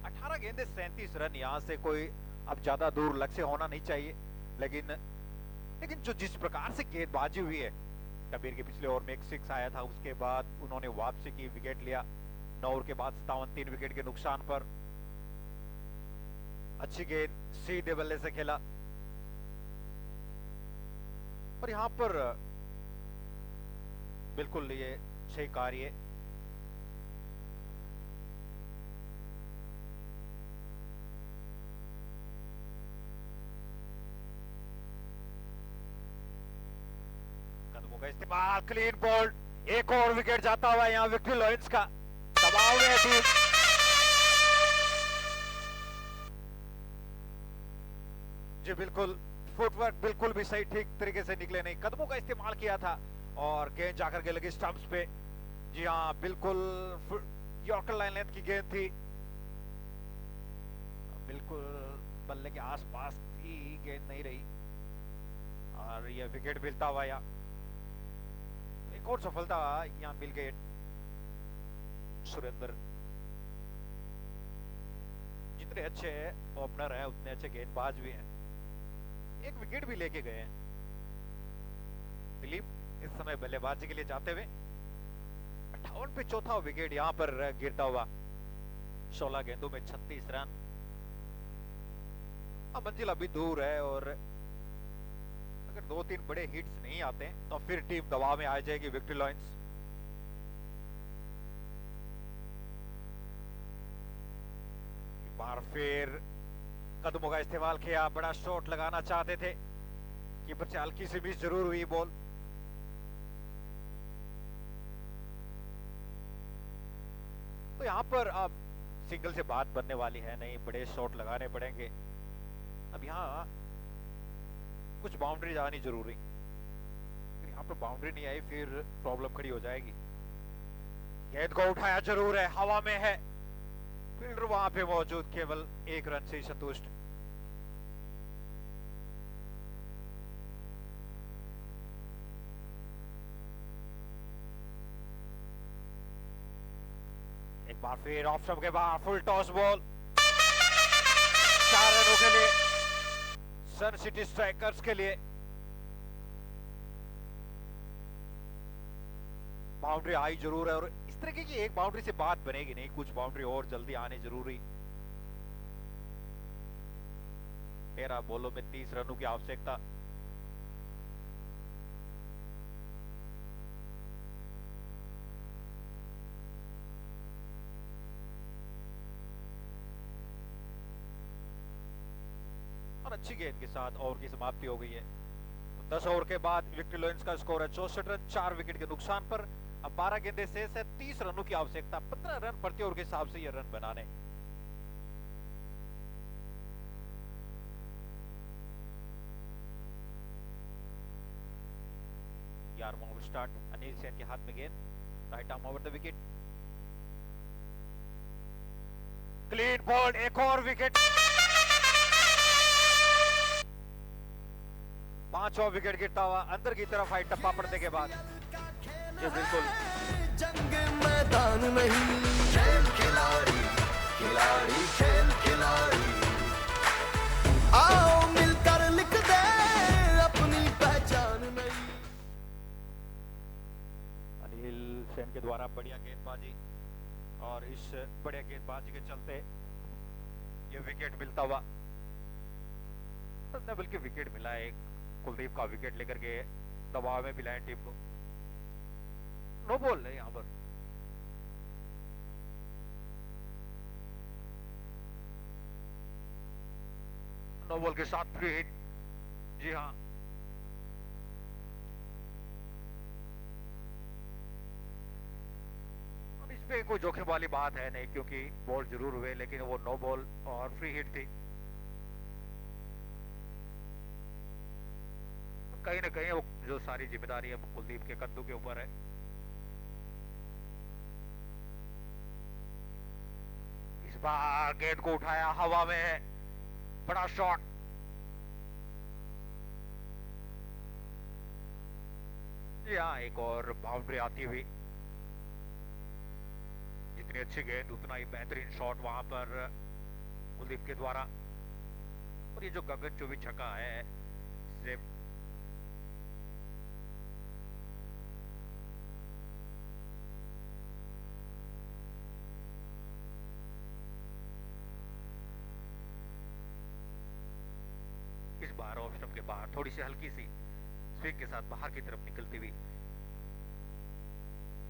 18 गेंदे 37 रन, यहां से कोई अब ज्यादा दूर लक्ष्य होना नहीं चाहिए, लेकिन जो जिस प्रकार से गेंदबाजी हुई है, कबीर के पिछले ओवर में एक 6 आया था, उसके बाद उन्होंने वापसी की, विकेट लिया। 9 ओवर के बाद 57 3 विकेट के नुकसान पर अच्छी गेंद सीधे बल्ले से खेला और यहां पर बिल्कुल ये सही कार्य। कदमों का इस्तेमाल, क्लीन बोल्ड, एक और विकेट जाता हुआ यहां विक्ट्री लॉयंस का। दबाव में टीम, जी बिल्कुल फुटवर्क बिल्कुल भी सही ठीक तरीके से निकले नहीं, कदमों का इस्तेमाल किया था और गेंद जाकर के लगी स्टंप्स पे। जी हाँ, बिल्कुल यॉर्कर लाइन लेंथ की गेंद थी, बिल्कुल बल्ले के आसपास थी, गेंद नहीं रही और यह विकेट मिलता हुआ या एक और सफलता यहां मिल गई सुरेंद्र। जितने अच्छे ओपनर हैं उतने अच्छे गेंदबाज भी हैं, एक विकेट भी लेके गए हैं। दिलीप इस समय बल्लेबाजी के लिए जाते हुए 58 पे चौथा विकेट यहां पर गिरता हुआ। 16 गेंदों में 36 रन। अब मंजिल अभी दूर है और अगर 2-3 बड़े हिट्स नहीं आते तो फिर टीम दबाव में आ जाएगी विक्ट्री लॉयंस। बार फिर कदमों का इस्तेमाल किया, बड़ा शॉट लगाना चाहते थे, कीपर से हल्की सी मिस जरूर हुई बॉल। तो यहां पर अब सिंगल से बात बनने वाली है नहीं, बड़े शॉट लगाने पड़ेंगे। अब यहां कुछ बाउंड्री जानी जरूरी, यहां पर बाउंड्री नहीं आई फिर प्रॉब्लम खड़ी हो जाएगी। गेंद को उठाया जरूर है, हवा में है, फील्डर वहां पे मौजूद, केवल 1 रन से संतुष्ट। एक बार फिर ऑफ स्टंप के बाद फुल टॉस बॉल, 4 रनों के लिए सन सिटी स्ट्राइकर्स के लिए। बाउंड्री आई जरूर है और इस तरीके की एक बाउंड्री से बात बनेगी नहीं, कुछ बाउंड्री और जल्दी आने जरूरी। 13 बॉलों में 30 रनों की आवश्यकता। और अच्छी गेंद के साथ ओवर की समाप्ति हो गई है। 10 ओवर के बाद विक्ट्री लॉयंस का स्कोर है 64 रन, 4 विकेट के नुकसान पर। अब 12 गेंदें शेष है, 30 रनों की आवश्यकता, 15 रन प्रति ओवर के हिसाब से ये रन बनाने। ग्यारहवां ओवर स्टार्ट, अनिल सेन के हाथ में गेंद, right arm over the wicket. Clean ball, एक और विकेट। पांचवा विकेट गिरता हुआ अंदर की तरफ आई टप्पा पड़ने के बाद। ये बिल्कुल जंग मैदान नहीं, खेल खिलाड़ी, खिलाड़ी खेल खिलाड़ी। आओ मिलकर लिख दे अपनी पहचान नहीं। अनिल सेन के द्वारा बढ़िया गेंदबाजी, और इस बढ़िया गेंदबाजी के चलते ये विकेट मिलता हुआ, न बल्कि विकेट मिला है। एक कुलदीप का विकेट लेकर के दबाव में मिला है टीम को। नो बॉल है यहां पर। नो बॉल के साथ फ्री हिट। जी हाँ, अब इस पे कोई जोखिम वाली बात है नहीं, क्योंकि बॉल जरूर हुए, लेकिन वो नो बॉल और फ्री हिट थी। कहीं ना कहीं वो जो सारी जिम्मेदारी है कुलदीप के कद्दू के ऊपर है। इस बार गेंद को उठाया हवा में, बड़ा शॉट। यहाँ एक और बाउंड्री आती हुई। जितनी अच्छी गेंद उतना ही बेहतरीन शॉट वहां पर कुलदीप के द्वारा। और ये जो गगन चौबी छक्का है, इससे इस बार ऑफ स्टंप के बाहर थोड़ी सी हल्की सी स्विंग के साथ बाहर की तरफ निकलती हुई।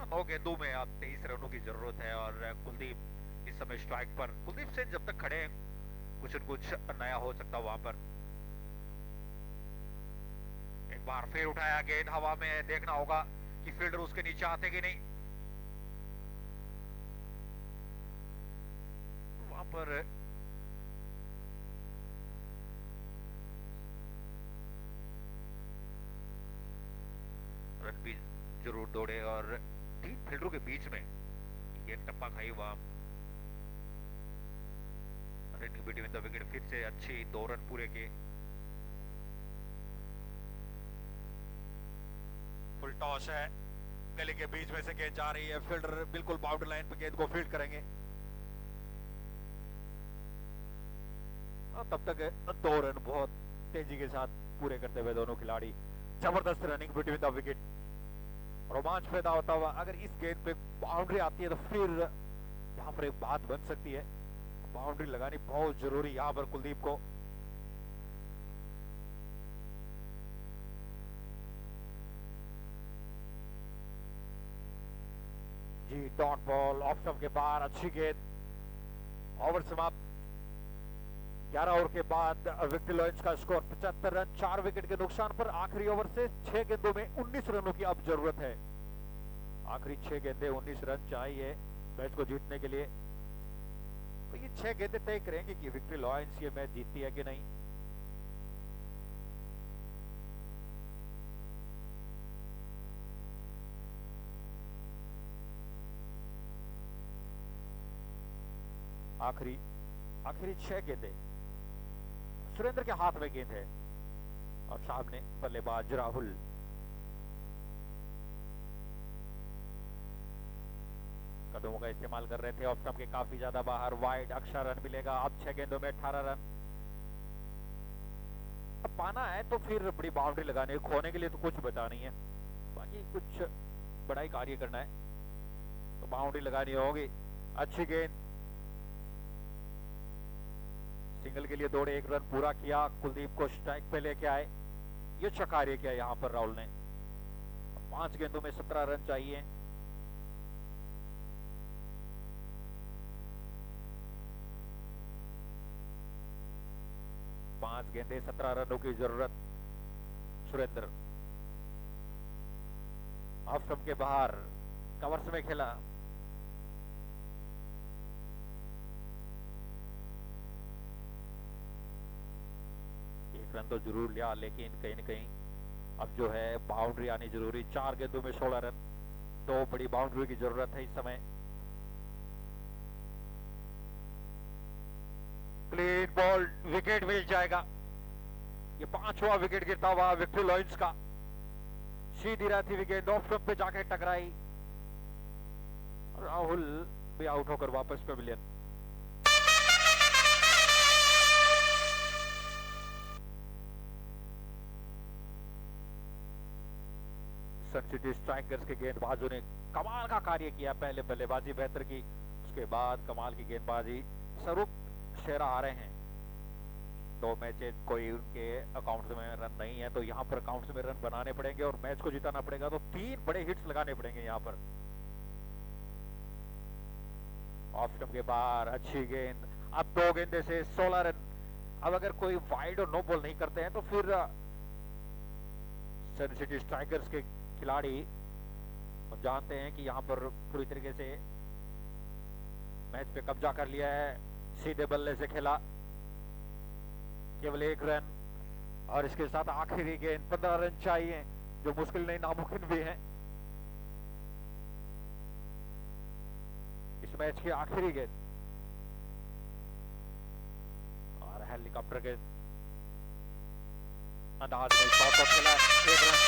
9 गेंदों में अब 23 रनों की जरूरत है, और कुलदीप इस समय स्ट्राइक पर। कुलदीप से जब तक खड़े हैं कुछ न कुछ नया हो सकता वहां पर। एक बार फिर उठाया गेंद हवा में, देखना होगा कि फील्डर उसके नीचे आते कि नहीं। वहां पर रन भी जरूर दौड़े, और 3 फील्डरों के बीच में ये टप्पा खाई वहां। रनिंग बिटवीन द विकेट, फिर से अच्छी 2 रन पूरे किए। फुल टॉस है, गली के बीच में से गेंद जा रही है। फील्डर बिल्कुल बाउंड्री लाइन पे गेंद को फील्ड करेंगे। और तब तक 2 रन बहुत तेजी के साथ पूरे करते हुए दोनों खिलाड़ी। जबरदस्त रनिंग बिटवीन द विकेट, रोमांच पैदा होता हुआ। अगर इस गेंद पे बाउंड्री आती है तो फिर यहाँ पर एक बात बन सकती है। बाउंड्री लगानी बहुत जरूरी यहाँ पर कुलदीप को। जी डॉट बॉल ऑफ स्टंप के बाहर, अच्छी गेंद। ओवर समाप्त। 11 ओवर के बाद विक्ट्री लॉरेंस का स्कोर 75 रन 4 विकेट के नुकसान पर। आखिरी ओवर से 6 गेंदों में 19 रनों की अब जरूरत है। आखिरी 6 गेंदें 19 रन चाहिए मैच को जीतने के लिए। तो ये 6 गेंदें तय करेंगे कि विक्ट्री लॉरेंस ये मैच जीतती है कि नहीं। आखिरी 6 गेंदें सुरेंद्र के हाथ में गेंद है, और सामने बल्लेबाज राहुल। कदमों का इस्तेमाल कर रहे थे, ऑफ स्टंप के काफी ज्यादा बाहर, वाइड। अक्षर रन मिलेगा। अब 6 गेंदों में 18 रन। अब पाना है तो फिर बड़ी बाउंड्री लगाने, खोने के लिए तो कुछ बचा नहीं है। बाकी कुछ बड़ा ही कार्य करना है तो बाउंड्री लगानी होगी। अच्छी गेंद, सिंगल के लिए दौड़े, 1 रन पूरा किया। कुलदीप को स्ट्राइक पे लेके आए। ये अच्छा कार्य किया यहाँ पर राहुल ने। 5 गेंदों में 17 रन चाहिए। पांच गेंदें 17 रनों की जरूरत। सुरेंद्र ऑफ स्टंप के बाहर, कवर्स में खेला। रन तो जरूर लिया, लेकिन कहीं न कहीं अब जो है बाउंड्री आनी जरूरी। 4 गेंदों में 16 रन, 2 बड़ी बाउंड्री की जरूरत है इस समय। क्लीन बॉल, विकेट मिल जाएगा। ये 5वां विकेट गिरता हुआ विक्ट्री लॉयंस का। सीधी रहती हुई गेंद ऑफ स्टंप पे जाके टकराई, राहुल भी आउट होकर वापस पेविलियन। सन सिटी स्ट्राइकर्स के गेंदबाजों ने कमाल का कार्य किया, पहले बल्लेबाजी बेहतर की, उसके बाद कमाल की गेंदबाजी। स्वरूप शेरा आ रहे हैं, 2 मैचेस कोई उनके अकाउंट में रन नहीं है, तो यहाँ पर अकाउंट में रन बनाने पड़ेंगे और मैच को जिताना पड़ेगा, तो 3 बड़े हिट्स लगाने पड़ेंगे यहाँ पर। ऑफ स्टंप के बाहर अच्छी गेंद, अब 2 गेंदे से 16 रन। अब अगर कोई वाइड और नो बॉल नहीं करते हैं तो फिर सन सिटी स्ट्राइकर्स के खिलाड़ी हम जानते हैं कि यहाँ पर पूरी तरीके से मैच पे कब्जा कर लिया है। सीधे बल्ले से खेला, केवल 1 रन, और इसके साथ आखिरी गेंद 15 रन चाहिए, जो मुश्किल नहीं नामुमकिन भी है। इस मैच की आखिरी गेंद और हेलीकॉप्टर के अंदाज में शॉट को खेला, 1 रन।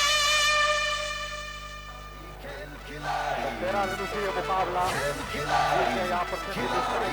13 रनों से ये मुकाबला यहाँ पर खिलाड़ी